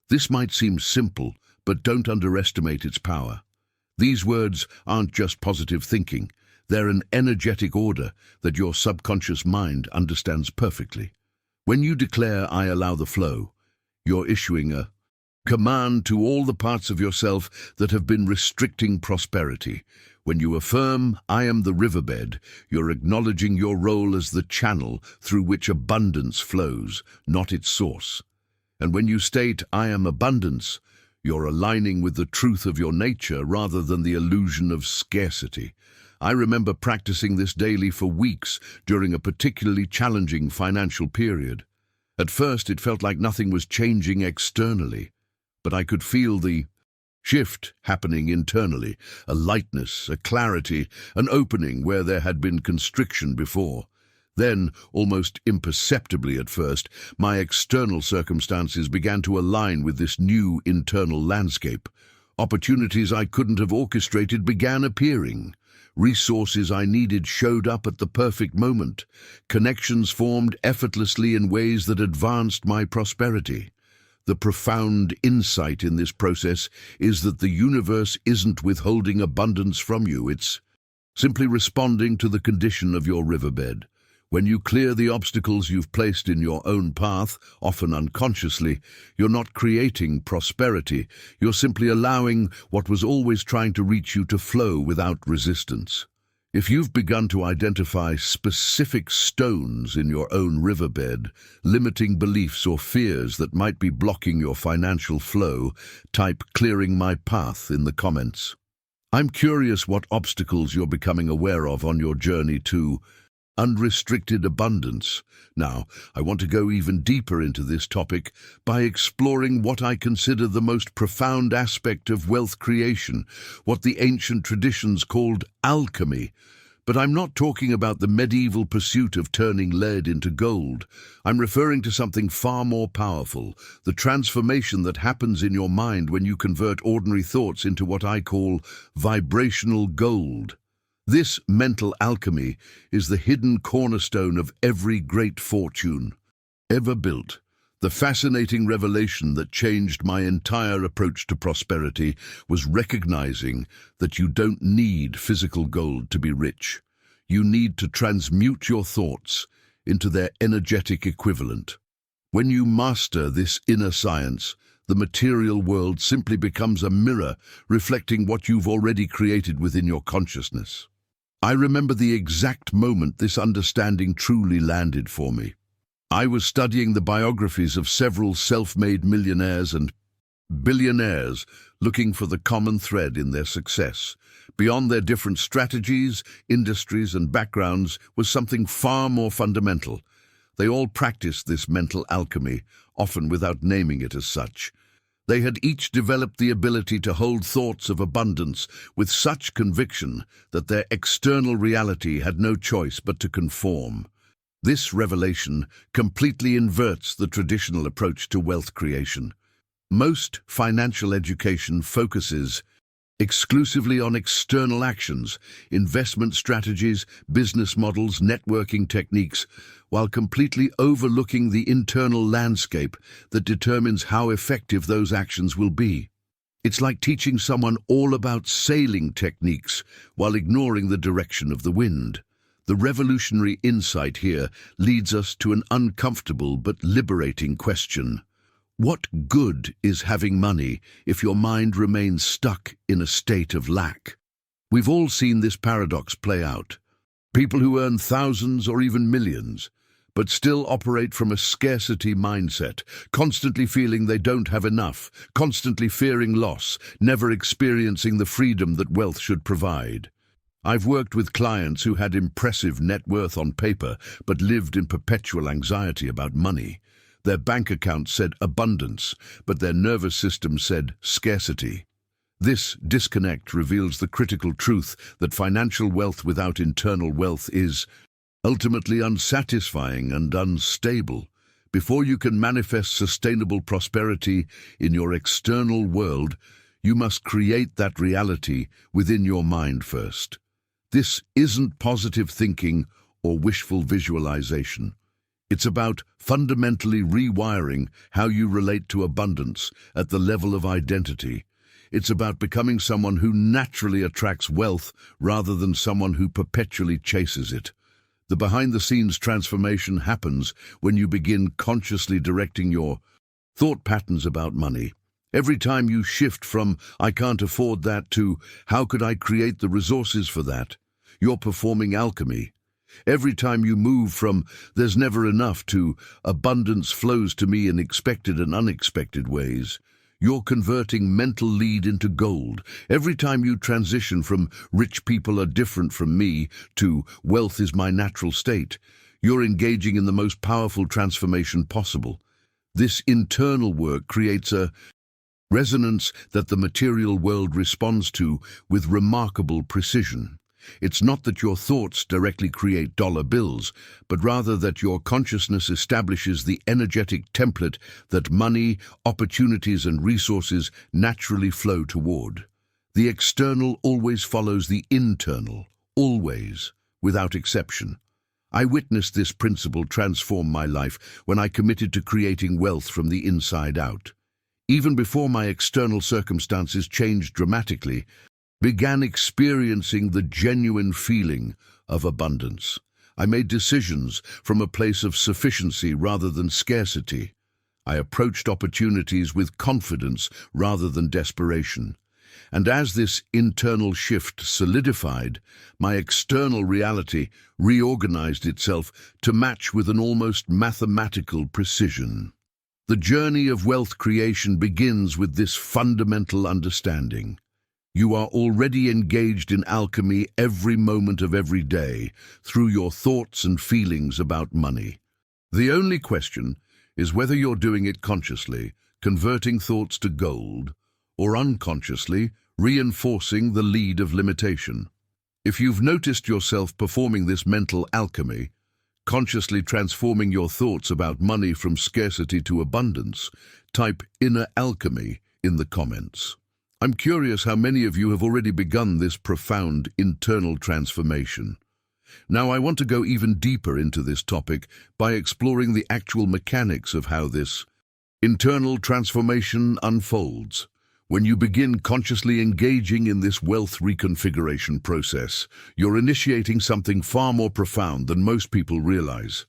This might seem simple, but don't underestimate its power. These words aren't just positive thinking. They're an energetic order that your subconscious mind understands perfectly. When you declare, I allow the flow, you're issuing a command to all the parts of yourself that have been restricting prosperity. When you affirm, I am the riverbed, you're acknowledging your role as the channel through which abundance flows, not its source. And when you state, I am abundance, you're aligning with the truth of your nature rather than the illusion of scarcity. I remember practicing this daily for weeks during a particularly challenging financial period. At first, it felt like nothing was changing externally, but I could feel the shift happening internally, a lightness, a clarity, an opening where there had been constriction before. Then, almost imperceptibly at first, my external circumstances began to align with this new internal landscape. Opportunities I couldn't have orchestrated began appearing. Resources I needed showed up at the perfect moment. Connections formed effortlessly in ways that advanced my prosperity. The profound insight in this process is that the universe isn't withholding abundance from you, it's simply responding to the condition of your riverbed. When you clear the obstacles you've placed in your own path, often unconsciously, you're not creating prosperity, you're simply allowing what was always trying to reach you to flow without resistance. If you've begun to identify specific stones in your own riverbed, limiting beliefs or fears that might be blocking your financial flow, type "clearing my path" in the comments. I'm curious what obstacles you're becoming aware of on your journey to unrestricted abundance. Now, I want to go even deeper into this topic by exploring what I consider the most profound aspect of wealth creation, what the ancient traditions called alchemy. But I'm not talking about the medieval pursuit of turning lead into gold. I'm referring to something far more powerful, the transformation that happens in your mind when you convert ordinary thoughts into what I call vibrational gold. This mental alchemy is the hidden cornerstone of every great fortune ever built. The fascinating revelation that changed my entire approach to prosperity was recognizing that you don't need physical gold to be rich. You need to transmute your thoughts into their energetic equivalent. When you master this inner science, the material world simply becomes a mirror reflecting what you've already created within your consciousness. I remember the exact moment this understanding truly landed for me. I was studying the biographies of several self-made millionaires and billionaires, looking for the common thread in their success. Beyond their different strategies, industries, and backgrounds was something far more fundamental. They all practiced this mental alchemy, often without naming it as such. They had each developed the ability to hold thoughts of abundance with such conviction that their external reality had no choice but to conform. This revelation completely inverts the traditional approach to wealth creation. Most financial education focuses exclusively on external actions, investment strategies, business models, networking techniques, while completely overlooking the internal landscape that determines how effective those actions will be. It's like teaching someone all about sailing techniques while ignoring the direction of the wind. The revolutionary insight here leads us to an uncomfortable but liberating question. What good is having money if your mind remains stuck in a state of lack? We've all seen this paradox play out. People who earn thousands or even millions, but still operate from a scarcity mindset, constantly feeling they don't have enough, constantly fearing loss, never experiencing the freedom that wealth should provide. I've worked with clients who had impressive net worth on paper, but lived in perpetual anxiety about money. Their bank account said abundance, but their nervous system said scarcity. This disconnect reveals the critical truth that financial wealth without internal wealth is ultimately unsatisfying and unstable. Before you can manifest sustainable prosperity in your external world, you must create that reality within your mind first. This isn't positive thinking or wishful visualization. It's about fundamentally rewiring how you relate to abundance at the level of identity. It's about becoming someone who naturally attracts wealth rather than someone who perpetually chases it. The behind-the-scenes transformation happens when you begin consciously directing your thought patterns about money. Every time you shift from "I can't afford that" to "How could I create the resources for that?" you're performing alchemy. Every time you move from "there's never enough" to "abundance flows to me in expected and unexpected ways," you're converting mental lead into gold. Every time you transition from "rich people are different from me" to "wealth is my natural state," you're engaging in the most powerful transformation possible. This internal work creates a resonance that the material world responds to with remarkable precision. It's not that your thoughts directly create dollar bills, but rather that your consciousness establishes the energetic template that money, opportunities, and resources naturally flow toward. The external always follows the internal, always, without exception. I witnessed this principle transform my life when I committed to creating wealth from the inside out. Even before my external circumstances changed dramatically, began experiencing the genuine feeling of abundance. I made decisions from a place of sufficiency rather than scarcity. I approached opportunities with confidence rather than desperation. And as this internal shift solidified, my external reality reorganized itself to match with an almost mathematical precision. The journey of wealth creation begins with this fundamental understanding. You are already engaged in alchemy every moment of every day through your thoughts and feelings about money. The only question is whether you're doing it consciously, converting thoughts to gold, or unconsciously reinforcing the lead of limitation. If you've noticed yourself performing this mental alchemy, consciously transforming your thoughts about money from scarcity to abundance, type "inner alchemy" in the comments. I'm curious how many of you have already begun this profound internal transformation. Now I want to go even deeper into this topic by exploring the actual mechanics of how this internal transformation unfolds. When you begin consciously engaging in this wealth reconfiguration process, you're initiating something far more profound than most people realize.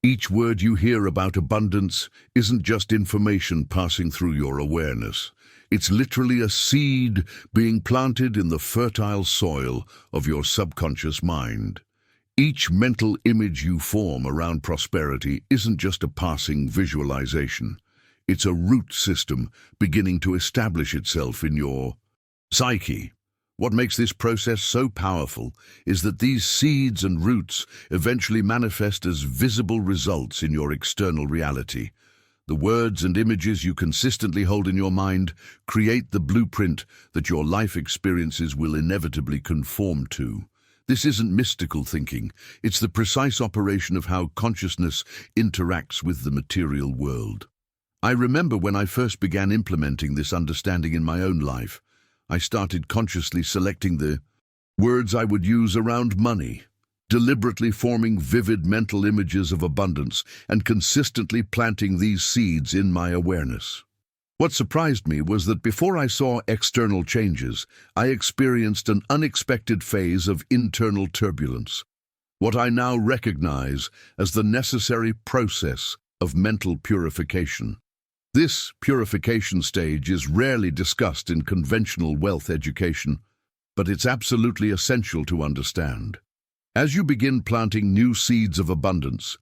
Each word you hear about abundance isn't just information passing through your awareness. It's literally a seed being planted in the fertile soil of your subconscious mind. Each mental image you form around prosperity isn't just a passing visualization. It's a root system beginning to establish itself in your psyche. What makes this process so powerful is that these seeds and roots eventually manifest as visible results in your external reality. The words and images you consistently hold in your mind create the blueprint that your life experiences will inevitably conform to. This isn't mystical thinking. It's the precise operation of how consciousness interacts with the material world. I remember when I first began implementing this understanding in my own life, I started consciously selecting the words I would use around money, deliberately forming vivid mental images of abundance and consistently planting these seeds in my awareness. What surprised me was that before I saw external changes, I experienced an unexpected phase of internal turbulence, what I now recognize as the necessary process of mental purification. This purification stage is rarely discussed in conventional wealth education, but it's absolutely essential to understand. As you begin planting new seeds of abundance,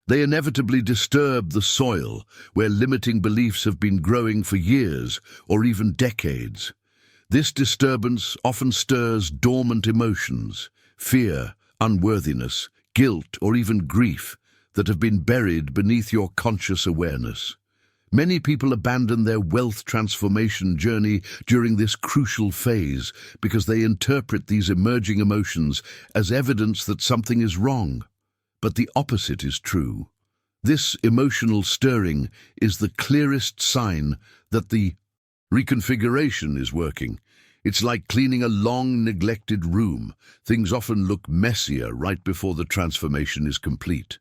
they inevitably disturb the soil where limiting beliefs have been growing for years or even decades. This disturbance often stirs dormant emotions, fear, unworthiness, guilt, or even grief that have been buried beneath your conscious awareness. Many people abandon their wealth transformation journey during this crucial phase because they interpret these emerging emotions as evidence that something is wrong. But the opposite is true. This emotional stirring is the clearest sign that the reconfiguration is working. It's like cleaning a long neglected room. Things often look messier right before the transformation is complete.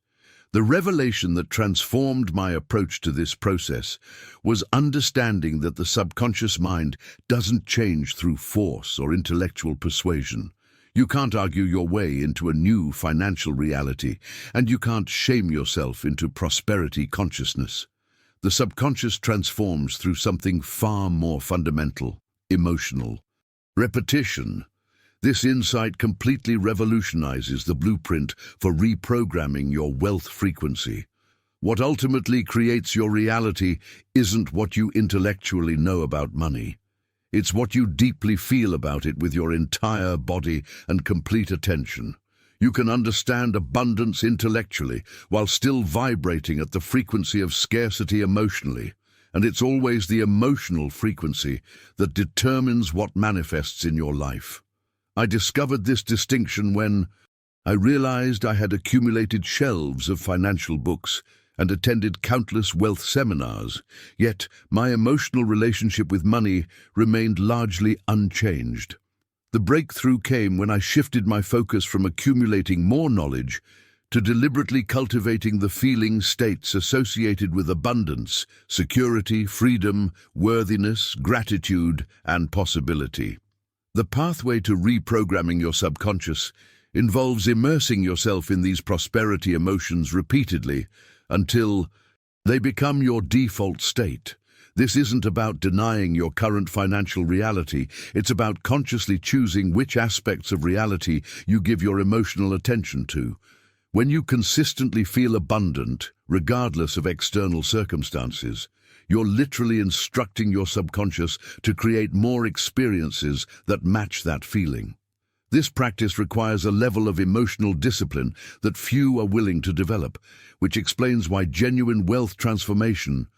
The revelation that transformed my approach to this process was understanding that the subconscious mind doesn't change through force or intellectual persuasion. You can't argue your way into a new financial reality, and you can't shame yourself into prosperity consciousness. The subconscious transforms through something far more fundamental, emotional. Repetition. This insight completely revolutionizes the blueprint for reprogramming your wealth frequency. What ultimately creates your reality isn't what you intellectually know about money. It's what you deeply feel about it with your entire body and complete attention. You can understand abundance intellectually while still vibrating at the frequency of scarcity emotionally. And it's always the emotional frequency that determines what manifests in your life. I discovered this distinction when I realized I had accumulated shelves of financial books and attended countless wealth seminars, yet my emotional relationship with money remained largely unchanged. The breakthrough came when I shifted my focus from accumulating more knowledge to deliberately cultivating the feeling states associated with abundance, security, freedom, worthiness, gratitude, and possibility. The pathway to reprogramming your subconscious involves immersing yourself in these prosperity emotions repeatedly until they become your default state. This isn't about denying your current financial reality. It's about consciously choosing which aspects of reality you give your emotional attention to. When you consistently feel abundant, regardless of external circumstances, you're literally instructing your subconscious to create more experiences that match that feeling. This practice requires a level of emotional discipline that few are willing to develop, which explains why genuine wealth transformation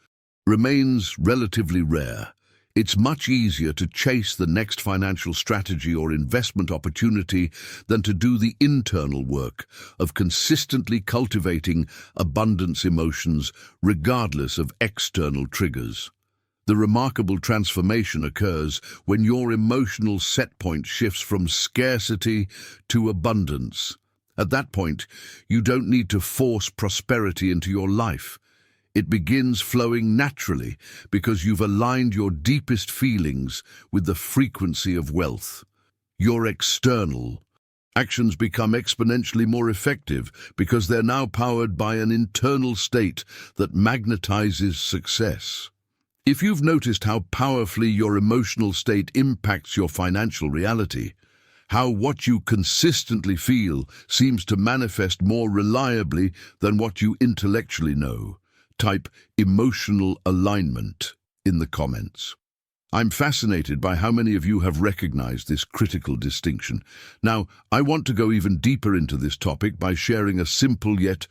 remains relatively rare. It's much easier to chase the next financial strategy or investment opportunity than to do the internal work of consistently cultivating abundance emotions regardless of external triggers. The remarkable transformation occurs when your emotional set point shifts from scarcity to abundance. At that point, you don't need to force prosperity into your life. It begins flowing naturally because you've aligned your deepest feelings with the frequency of wealth. Your external actions become exponentially more effective because they're now powered by an internal state that magnetizes success. If you've noticed how powerfully your emotional state impacts your financial reality, how what you consistently feel seems to manifest more reliably than what you intellectually know, type emotional alignment in the comments. I'm fascinated by how many of you have recognized this critical distinction. Now, I want to go even deeper into this topic by sharing a simple yet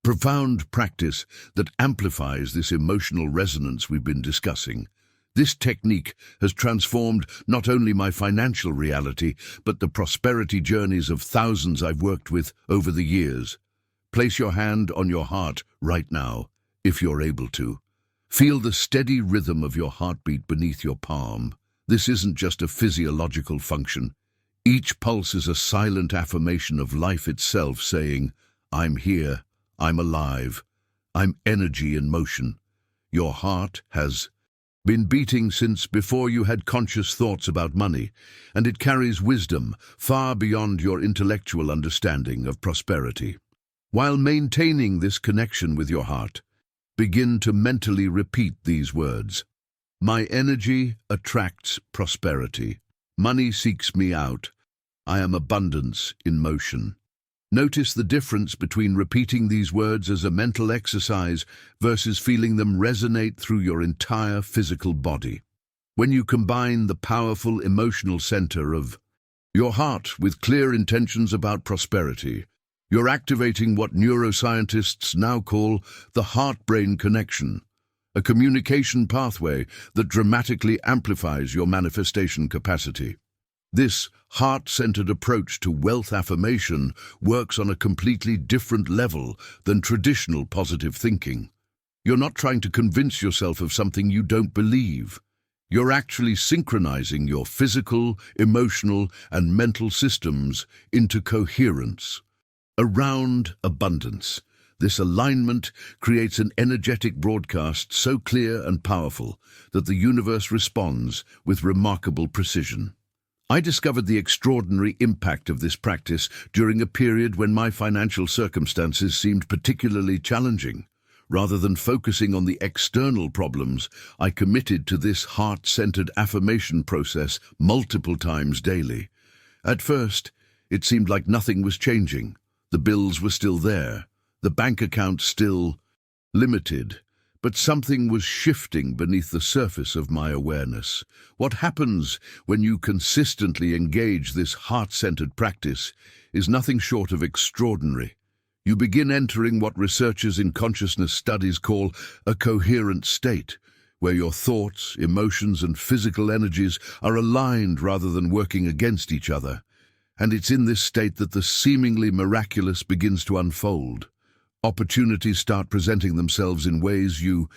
profound practice that amplifies this emotional resonance we've been discussing. This technique has transformed not only my financial reality, but the prosperity journeys of thousands I've worked with over the years. Place your hand on your heart right now, if you're able to. Feel the steady rhythm of your heartbeat beneath your palm. This isn't just a physiological function. Each pulse is a silent affirmation of life itself saying, I'm here, I'm alive, I'm energy in motion. Your heart has been beating since before you had conscious thoughts about money, and it carries wisdom far beyond your intellectual understanding of prosperity. While maintaining this connection with your heart, begin to mentally repeat these words. My energy attracts prosperity. Money seeks me out. I am abundance in motion. Notice the difference between repeating these words as a mental exercise versus feeling them resonate through your entire physical body. When you combine the powerful emotional center of your heart with clear intentions about prosperity, you're activating what neuroscientists now call the heart-brain connection, a communication pathway that dramatically amplifies your manifestation capacity. This heart-centered approach to wealth affirmation works on a completely different level than traditional positive thinking. You're not trying to convince yourself of something you don't believe. You're actually synchronizing your physical, emotional, and mental systems into coherence. Around abundance, This alignment creates an energetic broadcast so clear and powerful that the universe responds with remarkable precision. I discovered the extraordinary impact of this practice during a period when my financial circumstances seemed particularly challenging. Rather than focusing on the external problems, I committed to this heart-centered affirmation process multiple times daily. At first, it seemed like nothing was changing. The bills were still there, the bank account still limited, but something was shifting beneath the surface of my awareness. What happens when you consistently engage this heart-centered practice is nothing short of extraordinary. You begin entering what researchers in consciousness studies call a coherent state, where your thoughts, emotions, and physical energies are aligned rather than working against each other. And it's in this state that the seemingly miraculous begins to unfold. Opportunities start presenting themselves in ways you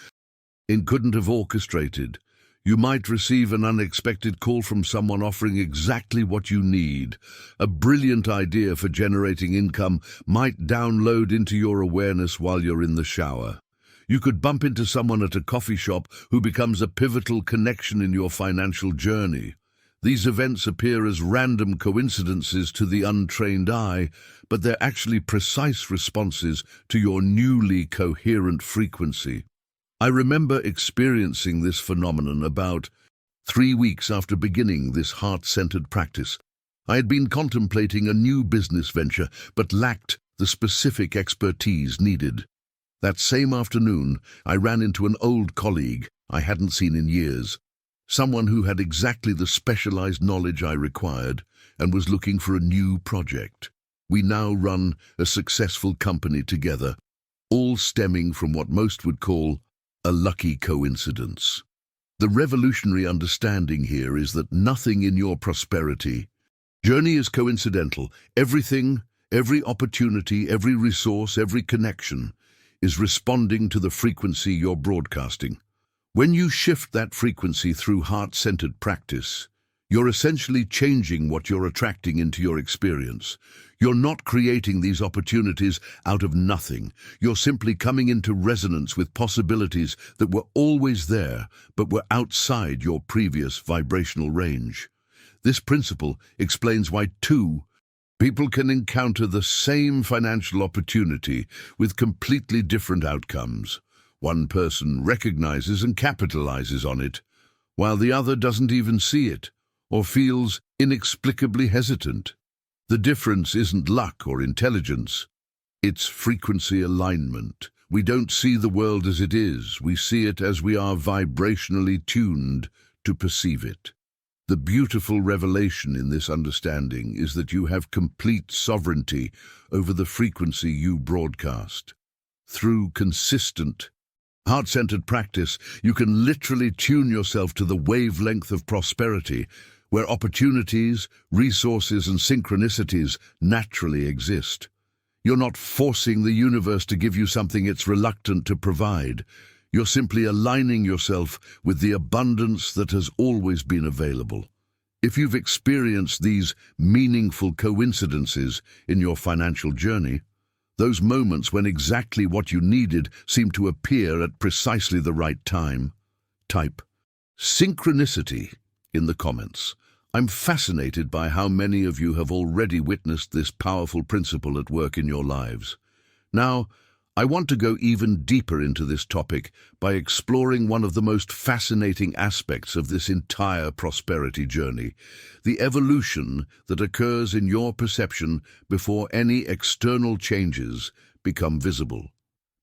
couldn't have orchestrated. You might receive an unexpected call from someone offering exactly what you need. A brilliant idea for generating income might download into your awareness while you're in the shower. You could bump into someone at a coffee shop who becomes a pivotal connection in your financial journey. These events appear as random coincidences to the untrained eye, but they're actually precise responses to your newly coherent frequency. I remember experiencing this phenomenon about 3 weeks after beginning this heart-centered practice. I had been contemplating a new business venture, but lacked the specific expertise needed. That same afternoon, I ran into an old colleague I hadn't seen in years. Someone who had exactly the specialized knowledge I required and was looking for a new project. We now run a successful company together, all stemming from what most would call a lucky coincidence. The revolutionary understanding here is that nothing in your prosperity journey is coincidental. Everything, every opportunity, every resource, every connection is responding to the frequency you're broadcasting. When you shift that frequency through heart-centered practice, you're essentially changing what you're attracting into your experience. You're not creating these opportunities out of nothing. You're simply coming into resonance with possibilities that were always there, but were outside your previous vibrational range. This principle explains why two people can encounter the same financial opportunity with completely different outcomes. One person recognizes and capitalizes on it, while the other doesn't even see it, or feels inexplicably hesitant. The difference isn't luck or intelligence, it's frequency alignment. We don't see the world as it is, we see it as we are vibrationally tuned to perceive it. The beautiful revelation in this understanding is that you have complete sovereignty over the frequency you broadcast. Through consistent, heart-centered practice, you can literally tune yourself to the wavelength of prosperity, where opportunities, resources, and synchronicities naturally exist. You're not forcing the universe to give you something it's reluctant to provide. You're simply aligning yourself with the abundance that has always been available. If you've experienced these meaningful coincidences in your financial journey, those moments when exactly what you needed seemed to appear at precisely the right time, type synchronicity in the comments. I'm fascinated by how many of you have already witnessed this powerful principle at work in your lives. Now, I want to go even deeper into this topic by exploring one of the most fascinating aspects of this entire prosperity journey, the evolution that occurs in your perception before any external changes become visible.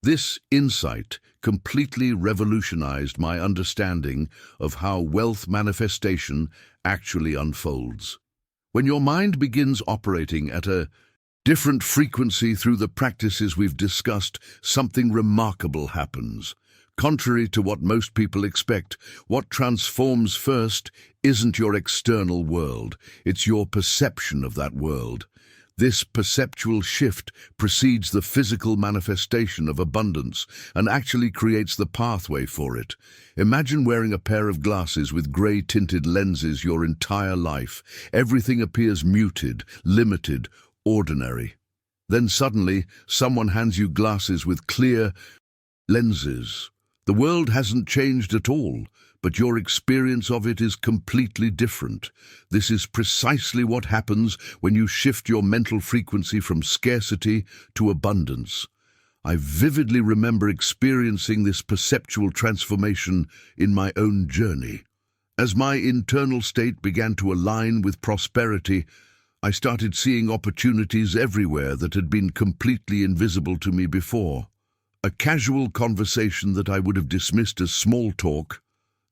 This insight completely revolutionized my understanding of how wealth manifestation actually unfolds. When your mind begins operating at a different frequency through the practices we've discussed, something remarkable happens. Contrary to what most people expect, what transforms first isn't your external world, it's your perception of that world. This perceptual shift precedes the physical manifestation of abundance and actually creates the pathway for it. Imagine wearing a pair of glasses with grey-tinted lenses your entire life. Everything appears muted, limited, ordinary. Then suddenly, someone hands you glasses with clear lenses. The world hasn't changed at all, but your experience of it is completely different. This is precisely what happens when you shift your mental frequency from scarcity to abundance. I vividly remember experiencing this perceptual transformation in my own journey. As my internal state began to align with prosperity, I started seeing opportunities everywhere that had been completely invisible to me before. A casual conversation that I would have dismissed as small talk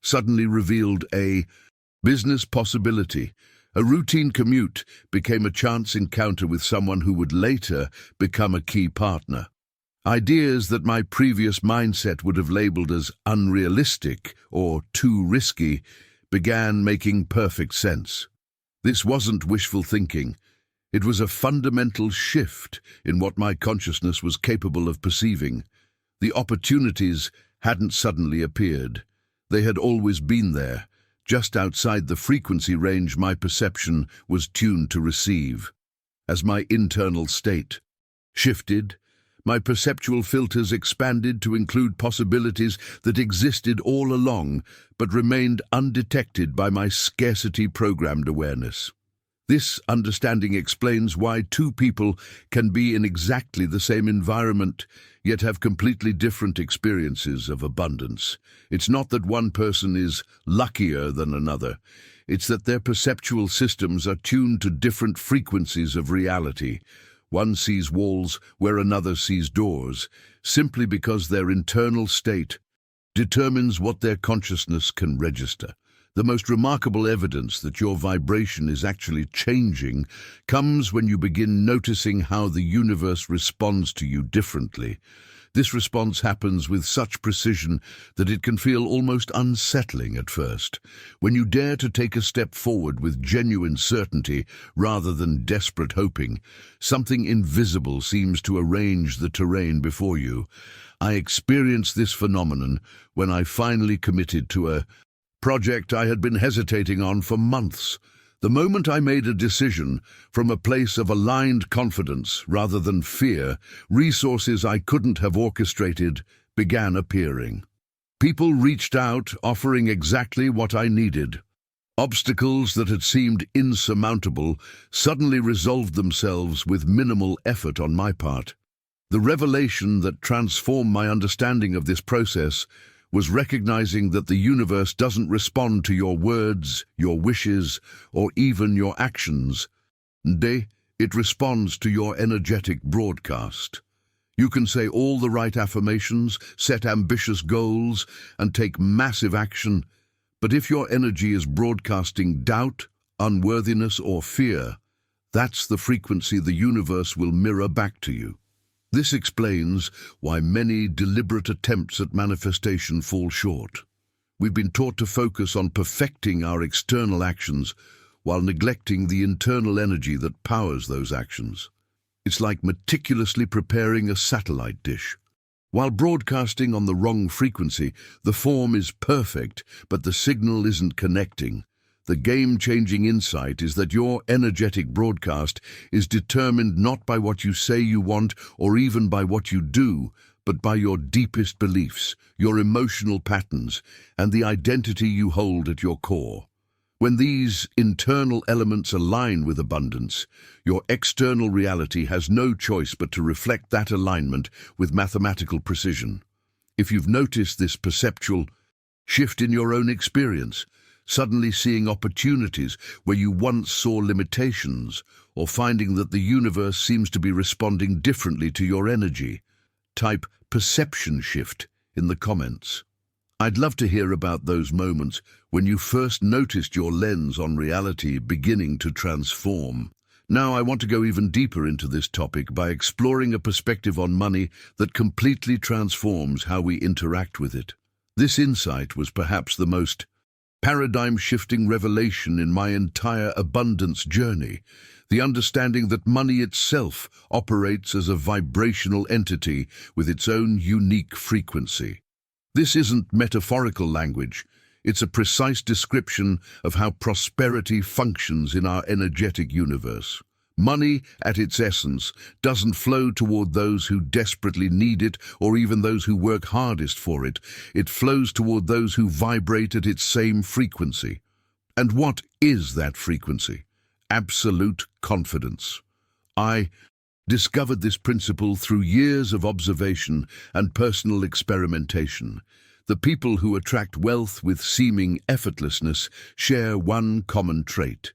suddenly revealed a business possibility. A routine commute became a chance encounter with someone who would later become a key partner. Ideas that my previous mindset would have labeled as unrealistic or too risky began making perfect sense. This wasn't wishful thinking. It was a fundamental shift in what my consciousness was capable of perceiving. The opportunities hadn't suddenly appeared. They had always been there, just outside the frequency range my perception was tuned to receive. As my internal state shifted, my perceptual filters expanded to include possibilities that existed all along but remained undetected by my scarcity-programmed awareness. This understanding explains why two people can be in exactly the same environment, yet have completely different experiences of abundance. It's not that one person is luckier than another. It's that their perceptual systems are tuned to different frequencies of reality. One sees walls where another sees doors, simply because their internal state determines what their consciousness can register. The most remarkable evidence that your vibration is actually changing comes when you begin noticing how the universe responds to you differently. This response happens with such precision that it can feel almost unsettling at first. When you dare to take a step forward with genuine certainty rather than desperate hoping, something invisible seems to arrange the terrain before you. I experienced this phenomenon when I finally committed to a project I had been hesitating on for months. The moment I made a decision from a place of aligned confidence rather than fear, resources I couldn't have orchestrated began appearing. People reached out, offering exactly what I needed. Obstacles that had seemed insurmountable suddenly resolved themselves with minimal effort on my part. The revelation that transformed my understanding of this process was recognizing that the universe doesn't respond to your words, your wishes, or even your actions. It responds to your energetic broadcast. You can say all the right affirmations, set ambitious goals, and take massive action, but if your energy is broadcasting doubt, unworthiness, or fear, that's the frequency the universe will mirror back to you. This explains why many deliberate attempts at manifestation fall short. We've been taught to focus on perfecting our external actions while neglecting the internal energy that powers those actions. It's like meticulously preparing a satellite dish. While broadcasting on the wrong frequency, the form is perfect, but the signal isn't connecting. The game-changing insight is that your energetic broadcast is determined not by what you say you want or even by what you do, but by your deepest beliefs, your emotional patterns, and the identity you hold at your core. When these internal elements align with abundance, your external reality has no choice but to reflect that alignment with mathematical precision. If you've noticed this perceptual shift in your own experience, suddenly seeing opportunities where you once saw limitations, or finding that the universe seems to be responding differently to your energy, type perception shift in the comments. I'd love to hear about those moments when you first noticed your lens on reality beginning to transform. Now I want to go even deeper into this topic by exploring a perspective on money that completely transforms how we interact with it. This insight was perhaps the most paradigm-shifting revelation in my entire abundance journey, the understanding that money itself operates as a vibrational entity with its own unique frequency. This isn't metaphorical language, it's a precise description of how prosperity functions in our energetic universe. Money, at its essence, doesn't flow toward those who desperately need it or even those who work hardest for it. It flows toward those who vibrate at its same frequency. And what is that frequency? Absolute confidence. I discovered this principle through years of observation and personal experimentation. The people who attract wealth with seeming effortlessness share one common trait.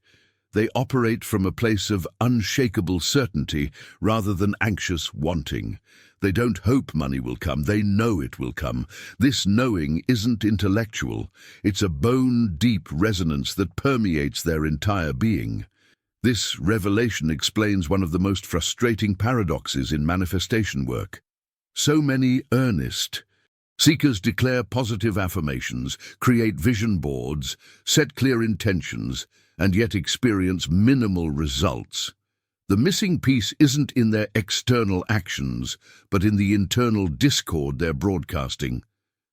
They operate from a place of unshakable certainty rather than anxious wanting. They don't hope money will come, they know it will come. This knowing isn't intellectual, it's a bone-deep resonance that permeates their entire being. This revelation explains one of the most frustrating paradoxes in manifestation work. So many earnest seekers declare positive affirmations, create vision boards, set clear intentions, and yet experience minimal results. The missing piece isn't in their external actions, but in the internal discord they're broadcasting.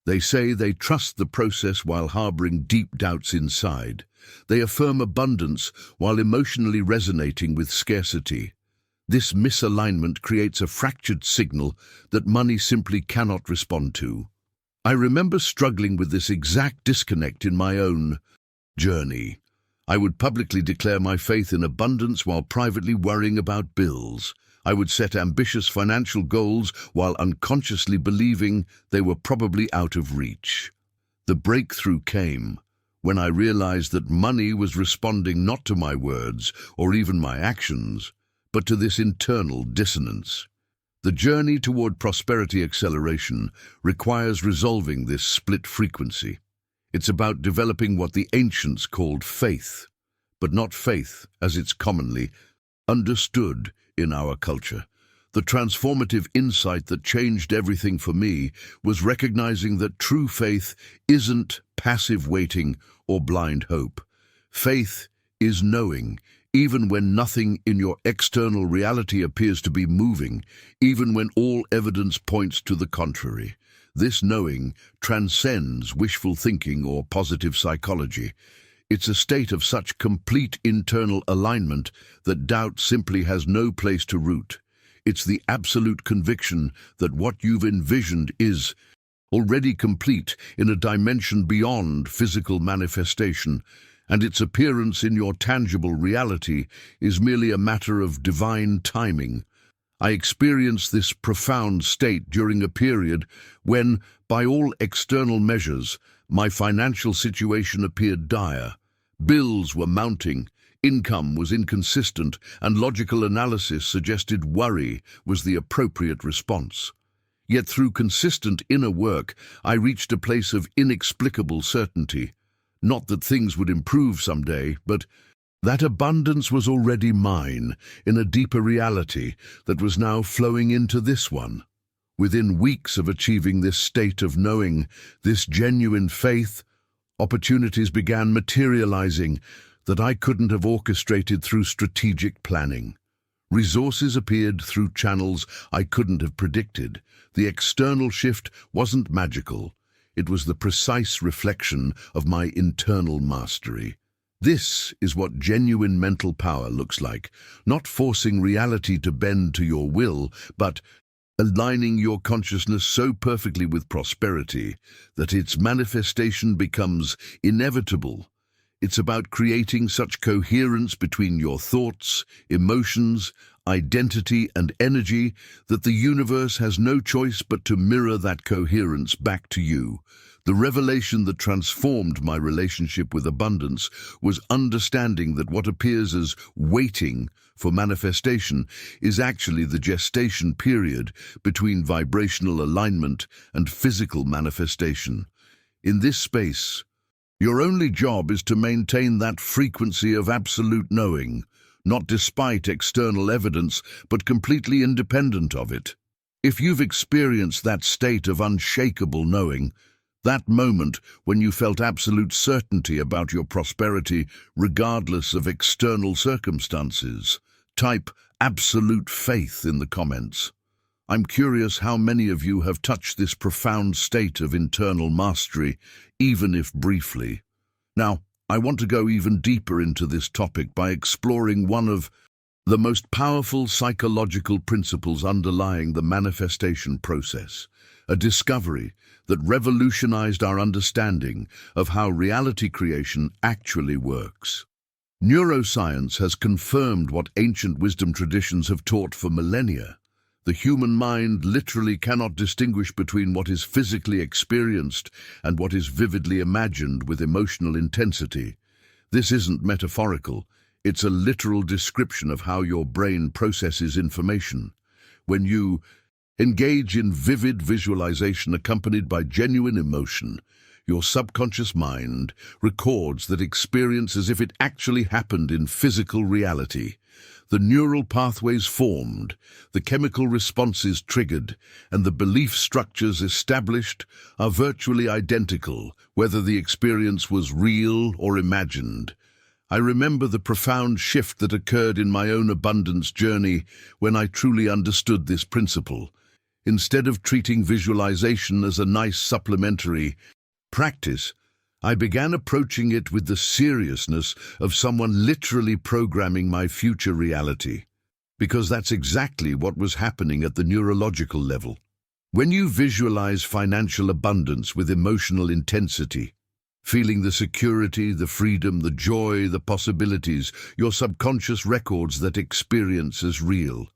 They say they trust the process while harboring deep doubts inside. They affirm abundance while emotionally resonating with scarcity. This misalignment creates a fractured signal that money simply cannot respond to. I remember struggling with this exact disconnect in my own journey. I would publicly declare my faith in abundance while privately worrying about bills. I would set ambitious financial goals while unconsciously believing they were probably out of reach. The breakthrough came when I realized that money was responding not to my words or even my actions, but to this internal dissonance. The journey toward prosperity acceleration requires resolving this split frequency. It's about developing what the ancients called faith, but not faith as it's commonly understood in our culture. The transformative insight that changed everything for me was recognizing that true faith isn't passive waiting or blind hope. Faith is knowing, even when nothing in your external reality appears to be moving, even when all evidence points to the contrary. This knowing transcends wishful thinking or positive psychology. It's a state of such complete internal alignment that doubt simply has no place to root. It's the absolute conviction that what you've envisioned is already complete in a dimension beyond physical manifestation, and its appearance in your tangible reality is merely a matter of divine timing. I experienced this profound state during a period when, by all external measures, my financial situation appeared dire. Bills were mounting, income was inconsistent, and logical analysis suggested worry was the appropriate response. Yet through consistent inner work, I reached a place of inexplicable certainty. Not that things would improve someday, but that abundance was already mine in a deeper reality that was now flowing into this one. Within weeks of achieving this state of knowing, this genuine faith, opportunities began materializing that I couldn't have orchestrated through strategic planning. Resources appeared through channels I couldn't have predicted. The external shift wasn't magical. It was the precise reflection of my internal mastery. This is what genuine mental power looks like, not forcing reality to bend to your will, but aligning your consciousness so perfectly with prosperity that its manifestation becomes inevitable. It's about creating such coherence between your thoughts, emotions, identity, and energy that the universe has no choice but to mirror that coherence back to you. The revelation that transformed my relationship with abundance was understanding that what appears as waiting for manifestation is actually the gestation period between vibrational alignment and physical manifestation. In this space, your only job is to maintain that frequency of absolute knowing, not despite external evidence, but completely independent of it. If you've experienced that state of unshakable knowing, that moment when you felt absolute certainty about your prosperity regardless of external circumstances, type absolute faith in the comments. I'm curious how many of you have touched this profound state of internal mastery, even if briefly. Now, I want to go even deeper into this topic by exploring one of the most powerful psychological principles underlying the manifestation process, a discovery that revolutionized our understanding of how reality creation actually works. Neuroscience has confirmed what ancient wisdom traditions have taught for millennia. The human mind literally cannot distinguish between what is physically experienced and what is vividly imagined with emotional intensity. This isn't metaphorical, it's a literal description of how your brain processes information. When you engage in vivid visualization accompanied by genuine emotion, your subconscious mind records that experience as if it actually happened in physical reality. The neural pathways formed, the chemical responses triggered, and the belief structures established are virtually identical, whether the experience was real or imagined. I remember the profound shift that occurred in my own abundance journey when I truly understood this principle. Instead of treating visualization as a nice supplementary practice, I began approaching it with the seriousness of someone literally programming my future reality, because that's exactly what was happening at the neurological level. When you visualize financial abundance with emotional intensity, feeling the security, the freedom, the joy, the possibilities, your subconscious records that experience as real.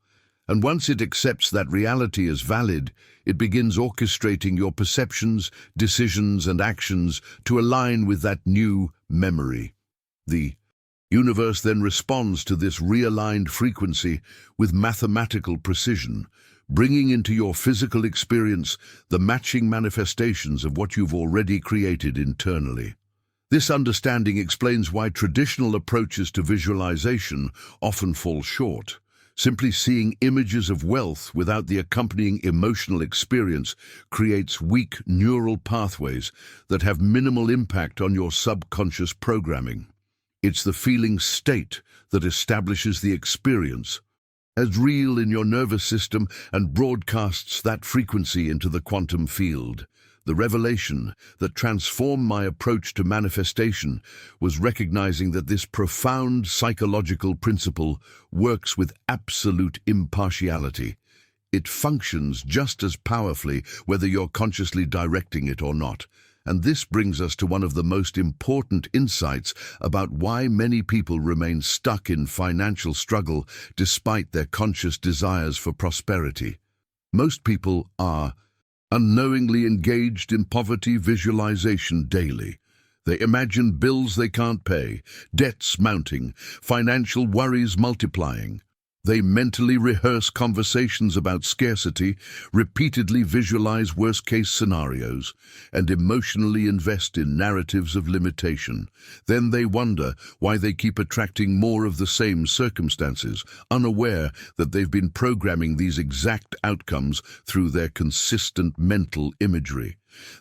And once it accepts that reality as valid, it begins orchestrating your perceptions, decisions, and actions to align with that new memory. The universe then responds to this realigned frequency with mathematical precision, bringing into your physical experience the matching manifestations of what you've already created internally. This understanding explains why traditional approaches to visualization often fall short. Simply seeing images of wealth without the accompanying emotional experience creates weak neural pathways that have minimal impact on your subconscious programming. It's the feeling state that establishes the experience as real in your nervous system and broadcasts that frequency into the quantum field. The revelation that transformed my approach to manifestation was recognizing that this profound psychological principle works with absolute impartiality. It functions just as powerfully whether you're consciously directing it or not. And this brings us to one of the most important insights about why many people remain stuck in financial struggle despite their conscious desires for prosperity. Most people are unknowingly engaged in poverty visualization daily. They imagine bills they can't pay, debts mounting, financial worries multiplying. They mentally rehearse conversations about scarcity, repeatedly visualize worst-case scenarios, and emotionally invest in narratives of limitation. Then they wonder why they keep attracting more of the same circumstances, unaware that they've been programming these exact outcomes through their consistent mental imagery.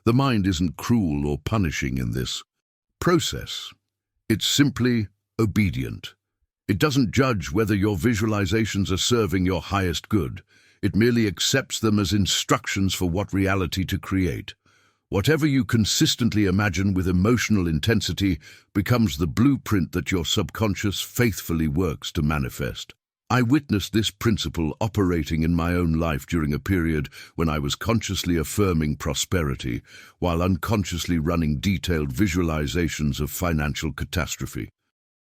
The mind isn't cruel or punishing in this process. It's simply obedient. It doesn't judge whether your visualizations are serving your highest good. It merely accepts them as instructions for what reality to create. Whatever you consistently imagine with emotional intensity becomes the blueprint that your subconscious faithfully works to manifest. I witnessed this principle operating in my own life during a period when I was consciously affirming prosperity, while unconsciously running detailed visualizations of financial catastrophe.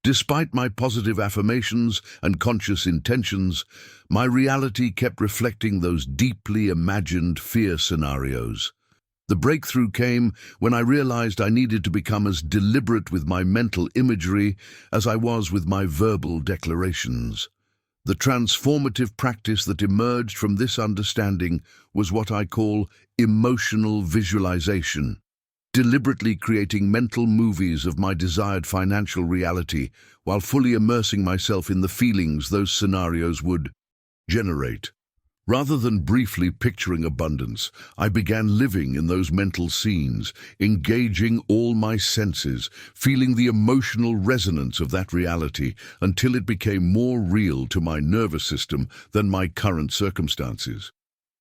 Despite my positive affirmations and conscious intentions, my reality kept reflecting those deeply imagined fear scenarios. The breakthrough came when I realized I needed to become as deliberate with my mental imagery as I was with my verbal declarations. The transformative practice that emerged from this understanding was what I call emotional visualization. Deliberately creating mental movies of my desired financial reality while fully immersing myself in the feelings those scenarios would generate. Rather than briefly picturing abundance, I began living in those mental scenes, engaging all my senses, feeling the emotional resonance of that reality until it became more real to my nervous system than my current circumstances.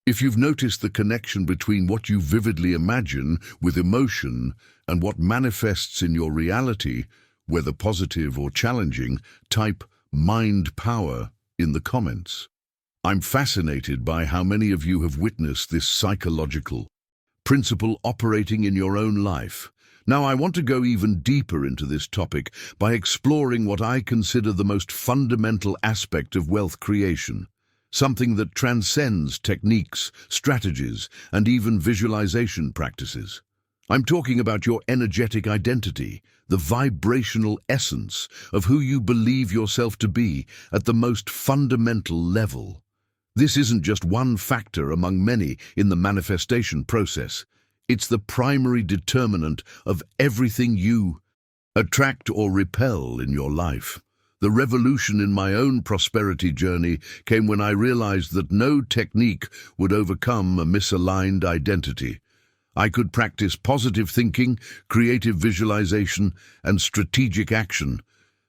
If you've noticed the connection between what you vividly imagine with emotion and what manifests in your reality, whether positive or challenging, type mind power in the comments. I'm fascinated by how many of you have witnessed this psychological principle operating in your own life. Now, I want to go even deeper into this topic by exploring what I consider the most fundamental aspect of wealth creation, something that transcends techniques, strategies, and even visualization practices. I'm talking about your energetic identity, the vibrational essence of who you believe yourself to be at the most fundamental level. This isn't just one factor among many in the manifestation process. It's the primary determinant of everything you attract or repel in your life. The revolution in my own prosperity journey came when I realized that no technique would overcome a misaligned identity. I could practice positive thinking, creative visualization, and strategic action,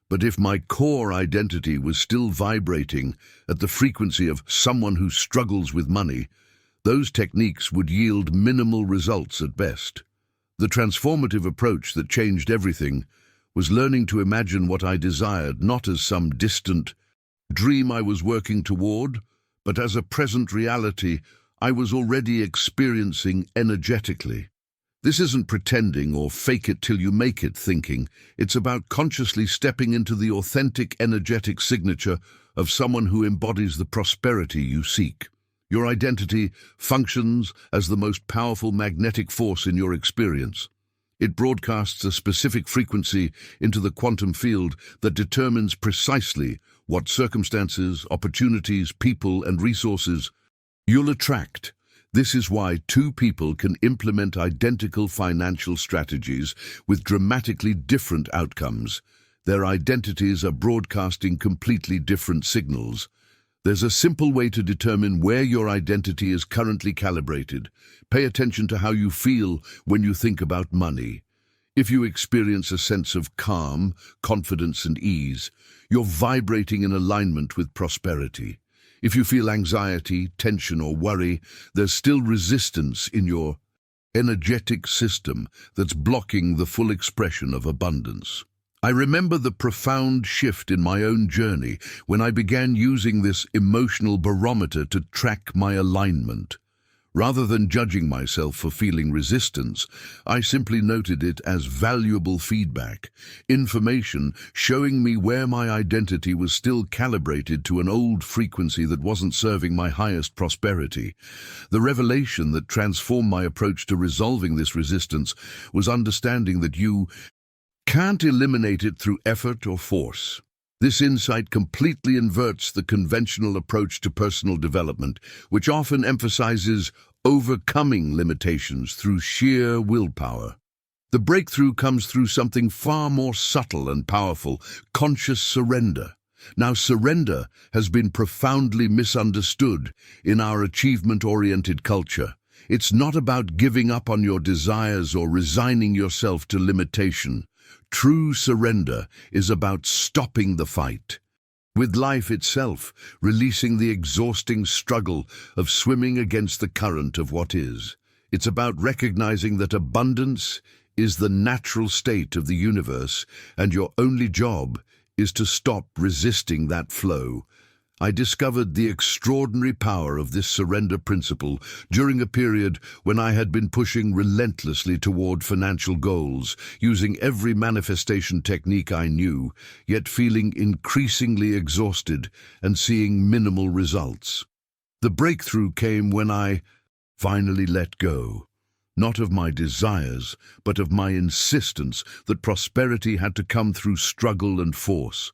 but if my core identity was still vibrating at the frequency of someone who struggles with money, those techniques would yield minimal results at best. The transformative approach that changed everything was learning to imagine what I desired not as some distant dream I was working toward, but as a present reality I was already experiencing energetically. This isn't pretending or fake it till you make it thinking. It's about consciously stepping into the authentic energetic signature of someone who embodies the prosperity you seek. Your identity functions as the most powerful magnetic force in your experience. It broadcasts a specific frequency into the quantum field that determines precisely what circumstances, opportunities, people, and resources you'll attract. This is why two people can implement identical financial strategies with dramatically different outcomes. Their identities are broadcasting completely different signals. There's a simple way to determine where your identity is currently calibrated. Pay attention to how you feel when you think about money. If you experience a sense of calm, confidence, and ease, you're vibrating in alignment with prosperity. If you feel anxiety, tension, or worry, there's still resistance in your energetic system that's blocking the full expression of abundance. I remember the profound shift in my own journey when I began using this emotional barometer to track my alignment. Rather than judging myself for feeling resistance, I simply noted it as valuable feedback, information showing me where my identity was still calibrated to an old frequency that wasn't serving my highest prosperity. The revelation that transformed my approach to resolving this resistance was understanding that you can't eliminate it through effort or force. This insight completely inverts the conventional approach to personal development, which often emphasizes overcoming limitations through sheer willpower. The breakthrough comes through something far more subtle and powerful: conscious surrender. Now, surrender has been profoundly misunderstood in our achievement-oriented culture. It's not about giving up on your desires or resigning yourself to limitation. True surrender is about stopping the fight with life itself, releasing the exhausting struggle of swimming against the current of what is. It's about recognizing that abundance is the natural state of the universe, and your only job is to stop resisting that flow. I discovered the extraordinary power of this surrender principle during a period when I had been pushing relentlessly toward financial goals, using every manifestation technique I knew, yet feeling increasingly exhausted and seeing minimal results. The breakthrough came when I finally let go, not of my desires, but of my insistence that prosperity had to come through struggle and force.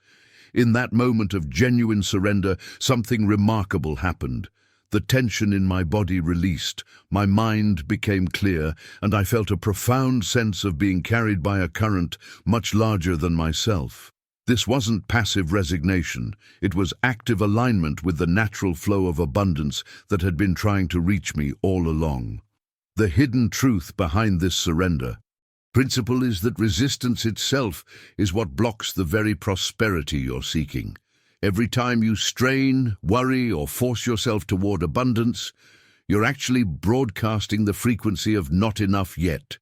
In that moment of genuine surrender, something remarkable happened. The tension in my body released, my mind became clear, and I felt a profound sense of being carried by a current much larger than myself. This wasn't passive resignation, it was active alignment with the natural flow of abundance that had been trying to reach me all along. The hidden truth behind this surrender principle is that resistance itself is what blocks the very prosperity you're seeking. Every time you strain, worry, or force yourself toward abundance, you're actually broadcasting the frequency of not enough yet,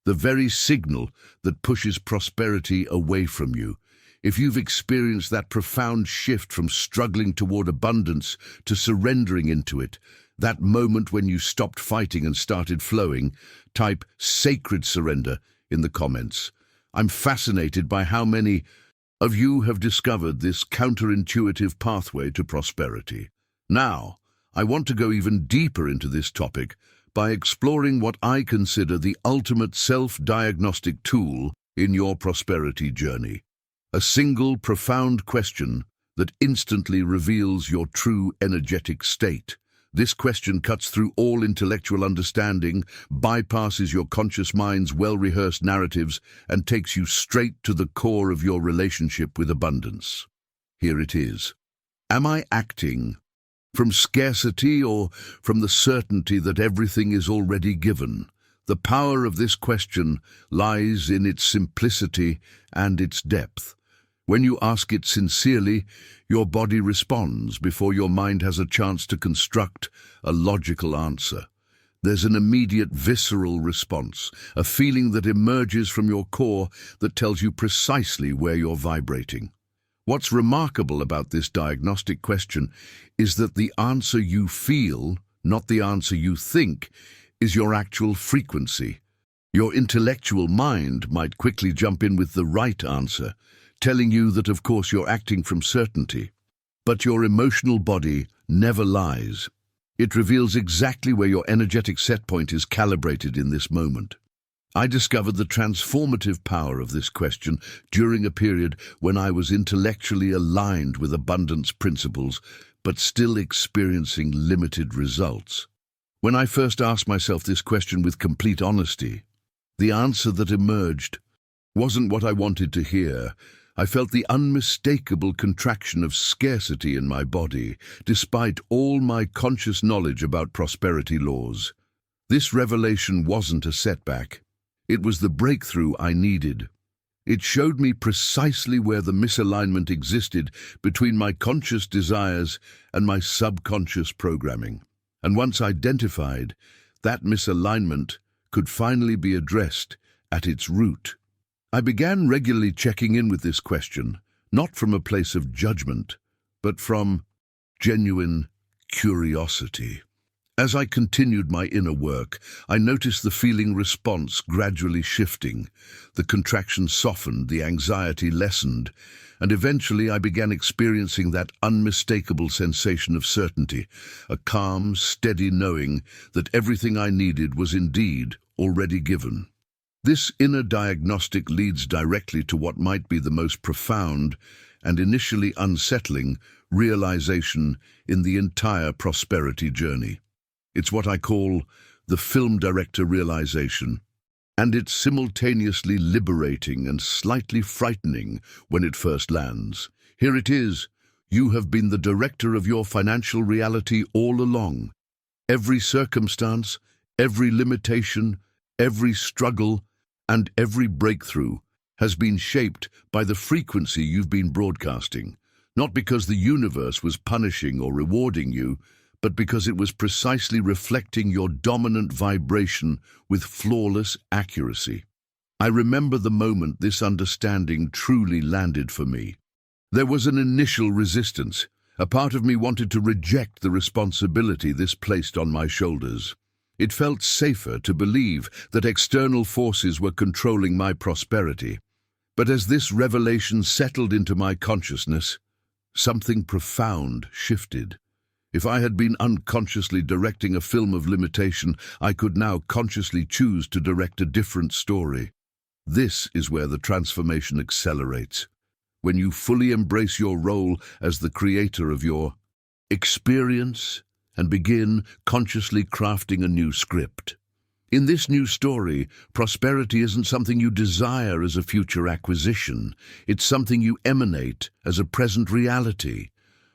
the very signal that pushes prosperity away from you. If you've experienced that profound shift from struggling toward abundance to surrendering into it, that moment when you stopped fighting and started flowing, type "sacred surrender" in the comments. I'm fascinated by how many of you have discovered this counterintuitive pathway to prosperity. Now, I want to go even deeper into this topic by exploring what I consider the ultimate self-diagnostic tool in your prosperity journey. A single profound question that instantly reveals your true energetic state. This question cuts through all intellectual understanding, bypasses your conscious mind's well-rehearsed narratives, and takes you straight to the core of your relationship with abundance. Here it is. Am I acting from scarcity or from the certainty that everything is already given? The power of this question lies in its simplicity and its depth. When you ask it sincerely, your body responds before your mind has a chance to construct a logical answer. There's an immediate visceral response, a feeling that emerges from your core that tells you precisely where you're vibrating. What's remarkable about this diagnostic question is that the answer you feel, not the answer you think, is your actual frequency. Your intellectual mind might quickly jump in with the right answer, telling you that of course you're acting from certainty. But your emotional body never lies. It reveals exactly where your energetic set point is calibrated in this moment. I discovered the transformative power of this question during a period when I was intellectually aligned with abundance principles, but still experiencing limited results. When I first asked myself this question with complete honesty, the answer that emerged wasn't what I wanted to hear. I felt the unmistakable contraction of scarcity in my body, despite all my conscious knowledge about prosperity laws. This revelation wasn't a setback. It was the breakthrough I needed. It showed me precisely where the misalignment existed between my conscious desires and my subconscious programming. And once identified, that misalignment could finally be addressed at its root. I began regularly checking in with this question, not from a place of judgment, but from genuine curiosity. As I continued my inner work, I noticed the feeling response gradually shifting. The contraction softened, the anxiety lessened, and eventually I began experiencing that unmistakable sensation of certainty, a calm, steady knowing that everything I needed was indeed already given. This inner diagnostic leads directly to what might be the most profound and initially unsettling realization in the entire prosperity journey. It's what I call the film director realization, and it's simultaneously liberating and slightly frightening when it first lands. Here it is. You have been the director of your financial reality all along. Every circumstance, every limitation, every struggle, and every breakthrough has been shaped by the frequency you've been broadcasting, not because the universe was punishing or rewarding you, but because it was precisely reflecting your dominant vibration with flawless accuracy. I remember the moment this understanding truly landed for me. There was an initial resistance. A part of me wanted to reject the responsibility this placed on my shoulders. It felt safer to believe that external forces were controlling my prosperity. But as this revelation settled into my consciousness, something profound shifted. If I had been unconsciously directing a film of limitation, I could now consciously choose to direct a different story. This is where the transformation accelerates, when you fully embrace your role as the creator of your experience and begin consciously crafting a new script. In this new story, prosperity isn't something you desire as a future acquisition. It's something you emanate as a present reality.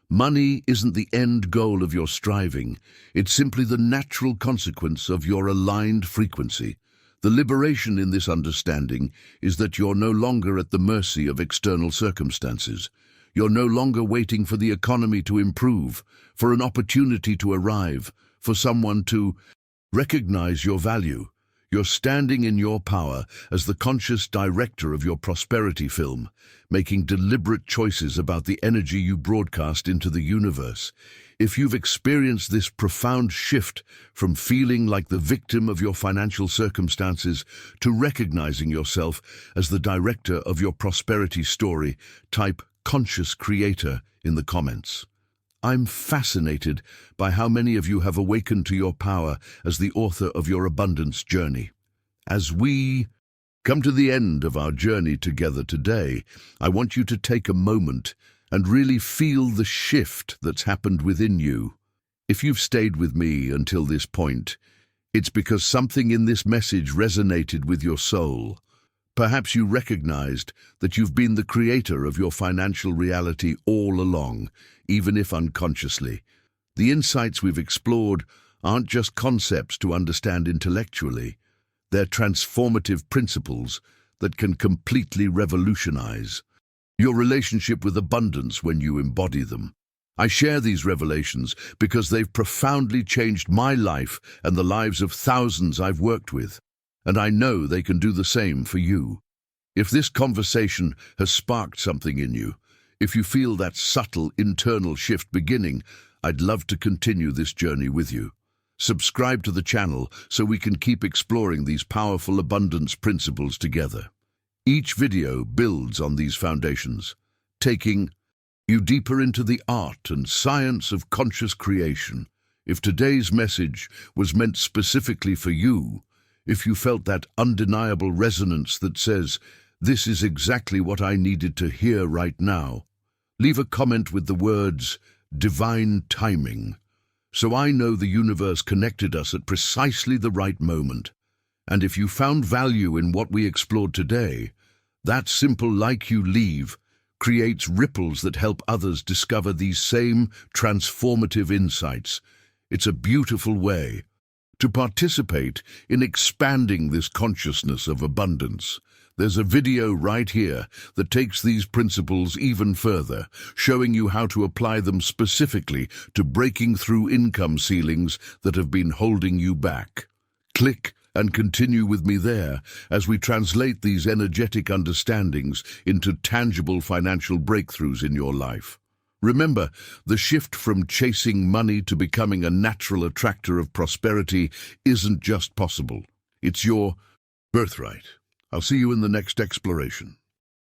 Money isn't the end goal of your striving. It's simply the natural consequence of your aligned frequency. The liberation in this understanding is that you're no longer at the mercy of external circumstances. You're no longer waiting for the economy to improve, for an opportunity to arrive, for someone to recognize your value. You're standing in your power as the conscious director of your prosperity film, making deliberate choices about the energy you broadcast into the universe. If you've experienced this profound shift from feeling like the victim of your financial circumstances to recognizing yourself as the director of your prosperity story, type conscious creator in the comments. I'm fascinated by how many of you have awakened to your power as the author of your abundance journey. As we come to the end of our journey together today, I want you to take a moment and really feel the shift that's happened within you. If you've stayed with me until this point, it's because something in this message resonated with your soul. Perhaps you recognized that you've been the creator of your financial reality all along, even if unconsciously. The insights we've explored aren't just concepts to understand intellectually. They're transformative principles that can completely revolutionize your relationship with abundance when you embody them. I share these revelations because they've profoundly changed my life and the lives of thousands I've worked with, and I know they can do the same for you. If this conversation has sparked something in you, if you feel that subtle internal shift beginning, I'd love to continue this journey with you. Subscribe to the channel so we can keep exploring these powerful abundance principles together. Each video builds on these foundations, taking you deeper into the art and science of conscious creation. If today's message was meant specifically for you, if you felt that undeniable resonance that says, "This is exactly what I needed to hear right now," leave a comment with the words, "divine timing," so I know the universe connected us at precisely the right moment. And if you found value in what we explored today, that simple "like you leave" creates ripples that help others discover these same transformative insights. It's a beautiful way to participate in expanding this consciousness of abundance. There's a video right here that takes these principles even further, showing you how to apply them specifically to breaking through income ceilings that have been holding you back. Click and continue with me there as we translate these energetic understandings into tangible financial breakthroughs in your life. Remember, the shift from chasing money to becoming a natural attractor of prosperity isn't just possible. It's your birthright. I'll see you in the next exploration.